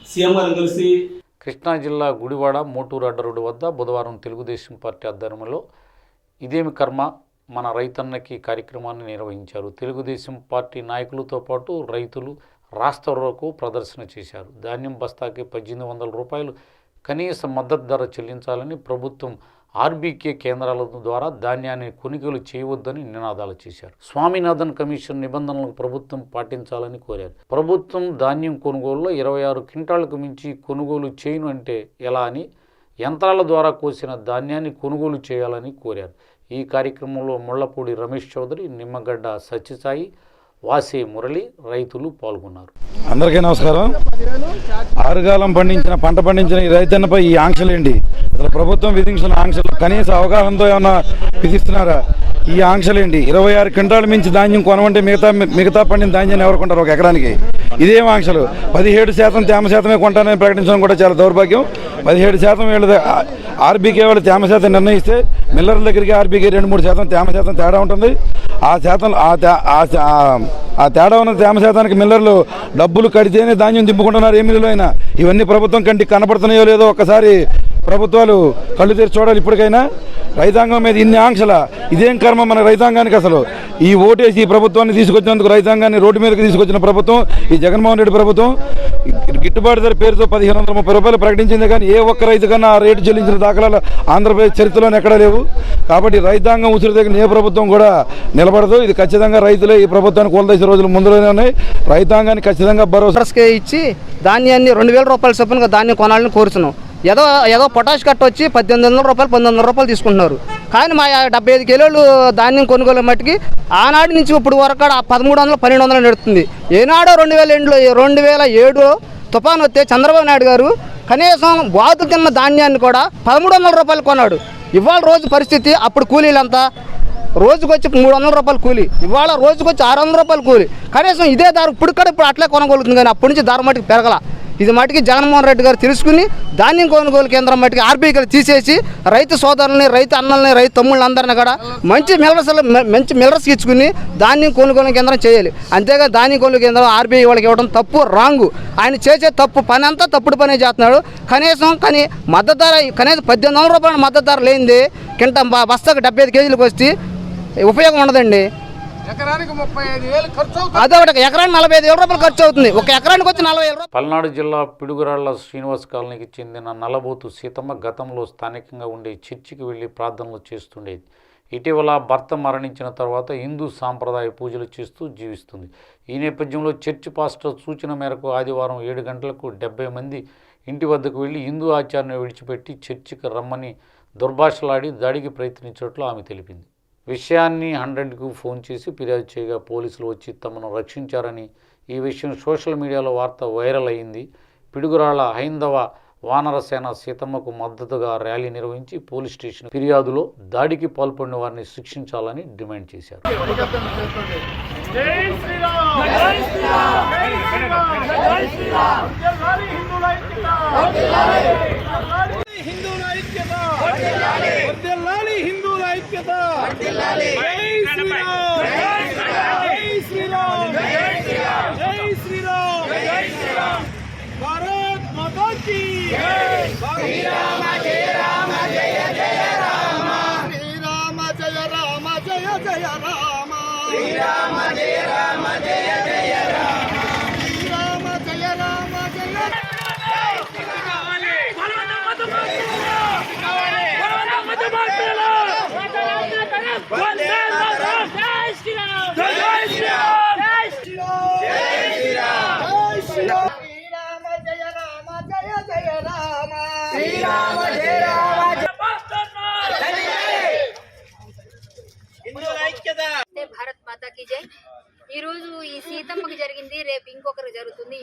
Speaker 16: సీఎం గారిని కలిసి.
Speaker 1: కృష్ణా జిల్లా గుడివాడ మోటూరు అడ్డ రోడ్డు వద్ద బుధవారం తెలుగుదేశం పార్టీ ఆధ్వర్యంలో ఇదేమి కర్మ మన రైతన్నకి కార్యక్రమాన్ని నిర్వహించారు. తెలుగుదేశం పార్టీ నాయకులతో పాటు రైతులు రాస్తారోకో ప్రదర్శన చేశారు. ధాన్యం బస్తాకి 1800 రూపాయలు కనీస మద్దతు ధర చెల్లించాలని, ప్రభుత్వం ఆర్బీకే కేంద్రాల ద్వారా ధాన్యాన్ని కొనుగోలు చేయవద్దని నినాదాలు చేశారు. స్వామినాథన్ కమిషన్ నిబంధనలకు ప్రభుత్వం పాటించాలని కోరారు. ప్రభుత్వం ధాన్యం కొనుగోలులో 26 క్వింటాలకు మించి కొనుగోలు చేయను అంటే ఎలా అని యంత్రాల ద్వారా కోసిన ధాన్యాన్ని కొనుగోలు చేయాలని కోరారు. ఈ కార్యక్రమంలో ముళ్లపూడి రమేష్ చౌదరి, నిమ్మగడ్డ సత్యసాయి, వాసే మురళి రైతులు పాల్గొన్నారు.
Speaker 17: అందరికీ నమస్కారం. ఆరుగాలం పంట పండించిన ఈ రైతన్నపై ఈ ఆంక్షలేండి? అసలు ప్రభుత్వం విధించిన ఆంక్షలు కనీస అవగాహనతో ఏమన్నా విధిస్తున్నారా? ఈ ఆంక్షలేంటి? 26 క్వింటాల మించి ధాన్యం కొనమంటే మిగతా పండిన ధాన్యాన్ని ఎవరు కొంటారు ఒక ఎకరానికి? ఇదేం ఆంక్షలు? 17% తేమ శాతమే కొంటానని ప్రకటించడం కూడా చాలా దౌర్భాగ్యం. 17% వీళ్ళు ఆర్బీకే వాళ్ళు తేమ శాతం నిర్ణయిస్తే మిల్లర్ల దగ్గరికి ఆర్బీకే 2-3% తేమ శాతం తేడా ఉంటుంది. ఆ శాతం ఆ తేడా ఉన్న తేమ శాతానికి మిల్లర్లు డబ్బులు కడితేనే ధాన్యం దింపుకుంటున్నారు ఏ మిల్లులో అయినా. ఇవన్నీ ప్రభుత్వం కంటికి కనపడుతున్నాయో లేదో ఒక్కసారి ప్రభుత్వాలు కళ్ళు తెరిచి చూడాలి. ఇప్పటికైనా రైతాంగం మీద ఇన్ని ఆంక్షల ఇదేం కర్మ మన రైతాంగానికి? అసలు ఈ ఓటేసి ఈ ప్రభుత్వాన్ని తీసుకొచ్చినందుకు రైతాంగాన్ని రోడ్డు మీదకి తీసుకొచ్చిన ప్రభుత్వం ఈ జగన్మోహన్ రెడ్డి ప్రభుత్వం. గిట్టుబాటు ధర పేరుతో 1530 రూపాయలు ప్రకటించింది, కానీ ఏ ఒక్క రైతు కన్నా ఆ రేటు చెల్లించిన దాఖలాలు ఆంధ్రప్రదేశ్ చరిత్రలోనే ఎక్కడా లేవు. కాబట్టి రైతాంగం ఉసిరి దగ్గర ఏ ప్రభుత్వం కూడా నిలబడదు. ఇది ఖచ్చితంగా రైతులే ఈ ప్రభుత్వాన్ని కూలదీసే రోజులు ముందులోనే ఉన్నాయి. రైతాంగాన్ని ఖచ్చితంగా భరోసా
Speaker 18: ఇచ్చి ధాన్యాన్ని 2000 రూపాయల చొప్పున ధాన్యం కొనాలని కోరుతున్నాం. ఏదో పొటాష్ కట్ట వచ్చి 1800 రూపాయలు 1900 రూపాయలు తీసుకుంటున్నారు. కానీ మా 75 కిలోలు ధాన్యం కొనుగోలు మట్టికి ఆనాటి నుంచి ఇప్పుడు వరకు 1300 1200 నడుస్తుంది. ఏనాడో 2007 తుఫాను వస్తే చంద్రబాబు నాయుడు గారు కనీసం బాతు తిన్న ధాన్యాన్ని కూడా 1300 రూపాయలు కొన్నాడు. ఇవాళ రోజు పరిస్థితి, అప్పుడు కూలీలంతా రోజుకొచ్చి 300 రూపాయలు కూలీ, ఇవాళ రోజుకొచ్చి 600 రూపాయలు కూలీ. కనీసం ఇదే ధర ఇప్పుడు అట్లే కొనగలుగుతుంది, కానీ అప్పటి నుంచి ధర మటుకు పెరగల. ఇది మటుకి జగన్మోహన్ రెడ్డి గారు తెలుసుకుని ధాన్యం కొనుగోలు కేంద్రం మటుకు ఆర్బీఐకి తీసేసి రైతు సోదరులని, రైతు అన్నల్ని, రైతు తమ్ముళ్ళందరినీ కూడా మంచి మిల్లర్స్కి ఇచ్చుకుని ధాన్యం కొనుగోలు కేంద్రం చేయాలి. అంతేగా ధాన్యం కొనుగోలు కేంద్రం ఆర్బీఐ వాళ్ళకి ఇవ్వడం తప్పు, రాంగు. ఆయన చేసే పని అంతా తప్పుడు పనే చేస్తున్నాడు. కానీ మద్దతు ధర కనీసం 1800 రూపాయల మద్దతు ధర లేనిది బస్తాకు 75 కేజీలకు వస్తే ఉపయోగం ఉండదండి. ఎకరానికి 35,000 ఖర్చు అవుతుంది. అదే ఒకటి ఎకరానికి 45,000 రూపాయలు ఖర్చు అవుతుంది. ఒక ఎకరానికి వచ్చి 40,000 రూపాయలు.
Speaker 1: పల్నాడు జిల్లా పిడుగురాళ్ల శ్రీనివాస్ కాలనీకి చెందిన నల్లబోతు సీతమ్మ గతంలో స్థానికంగా ఉండే చర్చికి వెళ్లి ప్రార్థనలు చేస్తుండేది. ఇటీవల భర్త మరణించిన తర్వాత హిందూ సాంప్రదాయ పూజలు చేస్తూ జీవిస్తుంది. ఈ నేపథ్యంలో చర్చి పాస్టర్ సూచన మేరకు ఆదివారం 7 గంటలకు 70 మంది ఇంటి వద్దకు వెళ్లి హిందూ ఆచారాన్ని విడిచిపెట్టి చర్చికి రమ్మని దుర్భాషలాడి దాడికి ప్రయత్నించినట్లు ఆమె తెలిపింది. విషయాన్ని 100కు ఫోన్ చేసి ఫిర్యాదు చేయగా పోలీసులు వచ్చి తమను రక్షించారని ఈ విషయం సోషల్ మీడియాలో వార్త వైరల్ అయింది. పిడుగురాళ్ల హైందవ వానరసేన సీతమ్మకు మద్దతుగా ర్యాలీ నిర్వహించి పోలీస్ స్టేషన్ ఫిర్యాదులో దాడికి పాల్పడిన వారిని శిక్షించాలని డిమాండ్ చేశారు.
Speaker 19: భారత్ మాతా కీ జై. ఈ రోజు ఈ సీతమ్మకి జరిగింది, రేపు ఇంకొకరు జరుగుతుంది,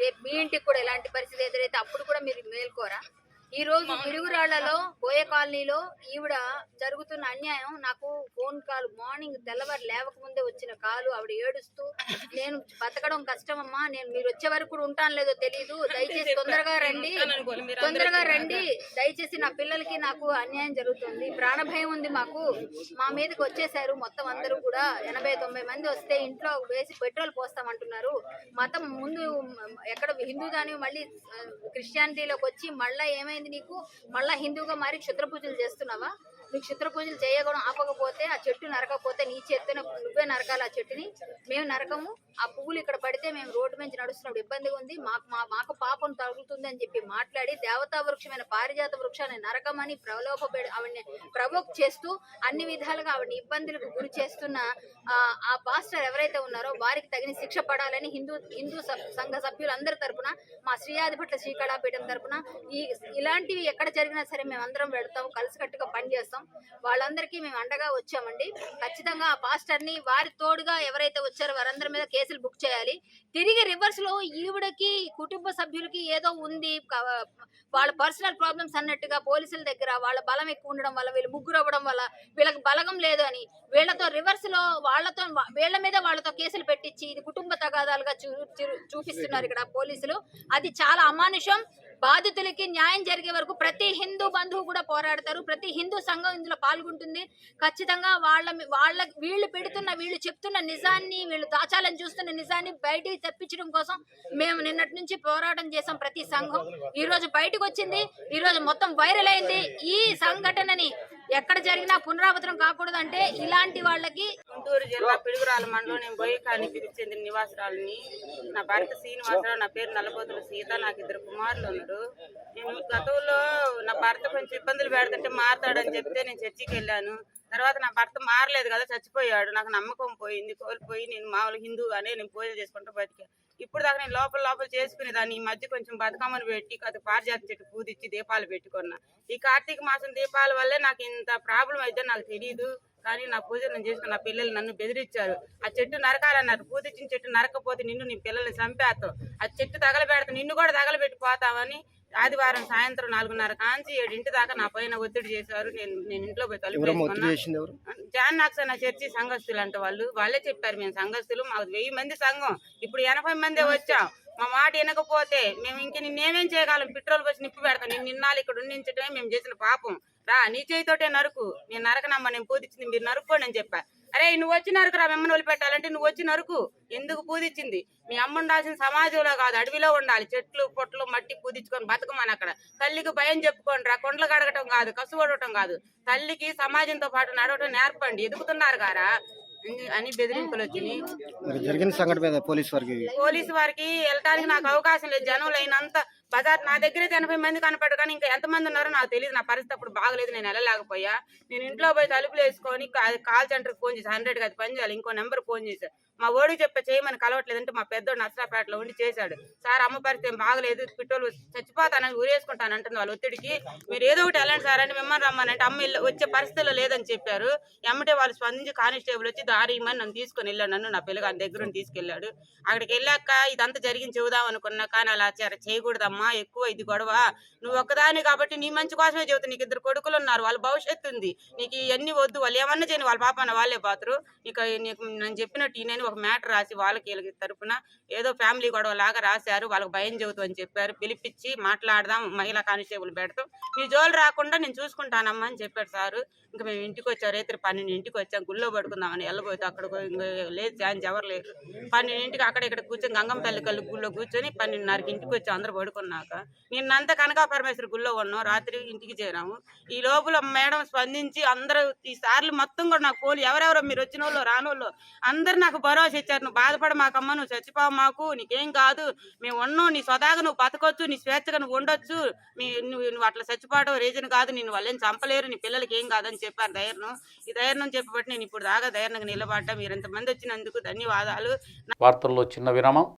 Speaker 19: రేపు మీ ఇంటికి కూడా ఎలాంటి పరిస్థితి ఎదురైతే అప్పుడు కూడా మీరు మేల్కోరా? ఈ రోజు పిడుగురాళ్లలో బోయ కాలనీలో ఈవిడ జరుగుతున్న అన్యాయం నాకు ఫోన్ కాల్, మార్నింగ్ తెల్లవారు లేవక ముందే వచ్చిన కాలు. ఆవిడ ఏడుస్తూ, నేను బతకడం కష్టమమ్మా, నేను మీరు వచ్చే వరకు కూడా ఉంటాను లేదో తెలియదు, దయచేసి తొందరగా రండి, దయచేసి నా పిల్లలకి నాకు అన్యాయం జరుగుతుంది, ప్రాణభయం ఉంది మాకు, మా మీదకి వచ్చేసారు మొత్తం అందరూ కూడా 80-90 మంది వస్తే ఇంట్లో వేసి పెట్రోల్ పోస్తామంటున్నారు. మతం ముందు ఎక్కడ హిందూ దాని మళ్ళీ క్రిస్టియానిటీలోకి వచ్చి మళ్ళీ ఏమైంది నీకు, మళ్ళా హిందూగా మారి క్షుద్ర పూజలు చేస్తున్నావా? నువ్వు క్షుద్ర పూజలు చేయడం ఆపకపోతే, ఆ చెట్టు నరకపోతే నీ చేతితో నువ్వే నరకాలి ఆ చెట్టుని, మేము నరకము. ఆ పువ్వులు ఇక్కడ పడితే మేము రోడ్డు నుంచి నడుస్తున్నప్పుడు ఇబ్బందిగా ఉంది, మాకు పాపం తగులుతుంది అని చెప్పి మాట్లాడి దేవతా వృక్షమైన పారిజాత వృక్షాన్ని నరకమని ఆవిడని ప్రవోక్ చేస్తూ అన్ని విధాలుగా ఆవిడని ఇబ్బందులకు గురి చేస్తున్న ఆ పాస్టర్ ఎవరైతే ఉన్నారో వారికి తగిన శిక్ష పడాలని హిందూ సంఘ సభ్యులందరి తరపున, మా శ్రీయాదిపట్ల శ్రీకళాపీఠం తరపున ఇలాంటివి ఎక్కడ జరిగినా సరే మేము అందరం వెళ్తాం, కలిసికట్టుగా పనిచేస్తాం. వాళ్ళందరికీ మేము అండగా వచ్చామండి. ఖచ్చితంగా ఆ పాస్టర్ని వారి తోడుగా ఎవరైతే వచ్చారో వారందరి మీద కేసులు బుక్ చేయాలి. తిరిగి రివర్స్ లో ఈవిడకి కుటుంబ సభ్యులకి ఏదో ఉంది, వాళ్ళ పర్సనల్ ప్రాబ్లమ్స్ అన్నట్టుగా పోలీసుల దగ్గర వాళ్ళ బలం ఎక్కువ ఉండడం వల్ల, వీళ్ళు ముగ్గురు అవ్వడం వల్ల వీళ్ళకి బలగం లేదు అని వీళ్ళతో రివర్స్ లో వీళ్ళ మీద వాళ్ళతో కేసులు పెట్టించి ఇది కుటుంబ తగాదాలుగా చూపిస్తున్నారు ఇక్కడ పోలీసులు. అది చాలా అమానుషం. బాధితులకి న్యాయం జరిగే వరకు ప్రతి హిందూ బంధువు కూడా పోరాడతారు, ప్రతి హిందూ సంఘం ఇందులో పాల్గొంటుంది. ఖచ్చితంగా వీళ్ళు చెప్తున్న నిజాన్ని, వీళ్ళు దాచాలని చూస్తున్న నిజాన్ని బయటికి తెప్పించడం కోసం మేము నిన్నటి నుంచి పోరాటం చేసాం. ప్రతి సంఘం ఈ రోజు బయటకు వచ్చింది, ఈ రోజు మొత్తం వైరల్ అయింది. ఈ సంఘటనని ఎక్కడ జరిగినా పునరావృతం కాకూడదు అంటే ఇలాంటి వాళ్ళకి.
Speaker 20: గుంటూరు జిల్లా పిడుగురాల మండలం, నేను బోయకానికి చెందిన నివాసురాలని. నా భర్త శ్రీనివాసరావు, నా పేరు నల్లబోతుల సీత, నాకు 2 కుమారులు ఉన్నారు. నేను గతంలో నా భర్త కొంచెం ఇబ్బందులు పెడుతుంటే మాట్లాడని చెప్తే నేను చర్చికి వెళ్ళాను. తర్వాత నా భర్త మారలేదు కదా, చచ్చిపోయాడు. నాకు నమ్మకం పోయింది, కోల్పోయి నేను మామూలు హిందూ అనే నేను పూజ చేసుకుంటూ బతికా. ఇప్పుడు దాకా నేను లోపల చేసుకునేదాన్ని. ఈ మధ్య కొంచెం బతుకమ్మను పెట్టి కొద్ది పారిజాత చెట్టు పూదిచ్చి దీపాలు పెట్టుకున్నా. ఈ కార్తీక మాసం దీపాల వల్లే నాకు ఇంత ప్రాబ్లం అయితే నాకు తెలియదు. కానీ నా పూజలు నేను చేసుకున్న నా పిల్లలు నన్ను బెదిరించారు. ఆ చెట్టు నరకాలన్నారు. పూజించిన చెట్టు నరకపోతే నీ పిల్లల్ని చంపేస్తావు, ఆ చెట్టు తగలబెడతావు, నిన్ను కూడా తగలబెట్టిపోతావని ఆదివారం సాయంత్రం 4:30 కాంచి 7 దాకా నా పైన ఒత్తిడి చేశారు. నేను ఇంట్లో పోయి తలుపు జాన్ నాక్సన్న చర్చి సంఘస్థులు అంటే వాళ్ళే చెప్పారు. మేము సంఘస్థులు, మాకు 1000 మంది సంఘం, ఇప్పుడు 80 మందే వచ్చాం. మా మాట వినకపోతే మేము ఇంక నిన్నేమేం చేయగలం, పెట్రోల్ పోసి నిప్పు పెడతాం. నేను నిన్నాళ్ళు ఇక్కడ ఉండించడమే మేము చేసిన పాపం. రా నీ చేయితోటే నరుకు, నేను నరకనమ్మా, నేను పూజించింది మీరు నరుక్కోండి అని చెప్పా. అరే నువ్వు వచ్చి నరుకు, రా మిమ్మల్ని వదిలిపెట్టాలంటే నువ్వు వచ్చి నరుకు. ఎందుకు పూజించింది? మీ అమ్మ ఉండాల్సిన సమాజంలో కాదు, అడవిలో ఉండాలి. చెట్లు పొట్లు మట్టి పూజించుకొని బతుకమని అక్కడ. తల్లికి భయం చెప్పుకోండి రా, కొండలు కడగటం కాదు, కసువడటం కాదు, తల్లికి సమాజంతో పాటు నడవటం నేర్పండి. ఎదుగుతున్నారు గారా అని బెదిరింపులు వచ్చినాయి.
Speaker 18: జరిగిన సంఘటన మీద పోలీసు
Speaker 20: వారికి వెళ్ళడానికి నాకు అవకాశం లేదు. జనం అయినంత బజార్ నా దగ్గర 80 మంది కనపడ్డారు, కానీ ఇంకా ఎంతమంది ఉన్నారో నాకు తెలియదు. నా పరిస్థితి అప్పుడు బాగలేదు, నేను వెళ్ళలేకపోయా. నేను ఇంట్లో పోయి తలుపులు వేసుకొని కాల్ సెంటర్కి ఫోన్ చేసి 100కి అది పని చేయాలి. ఇంకో నెంబర్ ఫోన్ చేశాను. మా ఓడికి చెప్పే చేయమని కలవట్లేదంటే మా పెద్దోడు నర్సరాపేటలో ఉండి చేశాడు. సార్ అమ్మ పరిస్థితి ఏం బాగలేదు, పెట్రోల్ చచ్చిపోతానని ఊరేసుకుంటాను అంటుంది వాళ్ళ ఒత్తిడికి. మీరు ఏదో ఒకటి వెళ్ళండి సార్ అంటే మిమ్మల్ని రమ్మనంటే అమ్మ వచ్చే పరిస్థితిలో లేదని చెప్పారు. ఎమ్మటే వాళ్ళు స్పందించి కానిస్టేబుల్ వచ్చి దారి ఇమ్మని నన్ను తీసుకొని వెళ్ళాను. నన్ను నా పిల్లగాని దగ్గర తీసుకెళ్ళాడు. అక్కడికి వెళ్ళాక ఇదంతా జరిగింది చెబుదాం అనుకున్నా, కానీ అలా చేయకూడదమ్మా, ఎక్కువ ఇది గొడవ. నువ్వు ఒక్కదాని కాబట్టి నీ మంచి కోసమే చెబుతావు. నీకు 2 కొడుకులు ఉన్నారు, వాళ్ళ భవిష్యత్తు ఉంది, నీకు ఇవన్నీ వద్దు. వాళ్ళు ఏమన్నా చేయని వాళ్ళ పాప వాళ్ళే పోతారు. నీకు నేను చెప్పినట్టు నేను ఒక మ్యాటర్ రాసి వాళ్ళకి వీళ్ళకి తరపున ఏదో ఫ్యామిలీ గొడవ లాగా రాశారు. వాళ్ళకి భయం చెబుతూ అని చెప్పారు. పిలిపించి మాట్లాడదాం, మహిళా కానిస్టేబుల్ పెడతాం, నీ జోలు రాకుండా నేను చూసుకుంటానమ్మా అని చెప్పాడు సారు. ఇంకా మేము ఇంటికి వచ్చాం, రాత్రి 12ంటికి వచ్చాం. గుళ్ళో పడుకుందామని వెళ్ళబోతే అక్కడ లేదు, ఛాన్స్ ఎవరు లేరు. 12ంటికి అక్కడ ఇక్కడ కూర్చొని గంగమ్మ తల్లి కళ్ళు గుళ్ళో కూర్చొని 12:30కి ఇంటికి వచ్చాం. అందరూ పడుకున్నాక నిన్నంతా కనకా పరమేశ్వరి గుళ్ళో ఉన్నాం. రాత్రి ఇంటికి చేరాము. ఈ లోపల మేడం స్పందించి అందరూ ఈ సార్లు మొత్తం కూడా నాకు ఫోన్, ఎవరెవరో మీరు వచ్చిన వాళ్ళు రానోళ్ళు అందరు నాకు భరోసా ఇచ్చారు. నువ్వు బాధపడ మాకమ్మ, నువ్వు చచ్చిపోవు, మాకు నీకేం కాదు, మేము ఉన్నావు, నీ స్వదాగా నువ్వు బతకొచ్చు, నీ స్వేచ్ఛగా నువ్వు ఉండొచ్చు, నువ్వు అట్లా చచ్చిపోవడం రీజన్ కాదు, నేను వాళ్ళేం చంపలేరు, నీ పిల్లలకి ఏం కాదని చెప్పారు ధైర్యం. ఈ ధైర్యం చెప్పబట్టి నేను ఇప్పుడు దాకా ధైర్యంగా నిలబడ్డా. మీరు ఎంతమంది వచ్చినందుకు ధన్యవాదాలు.
Speaker 1: వార్తల్లో చిన్న విరామం.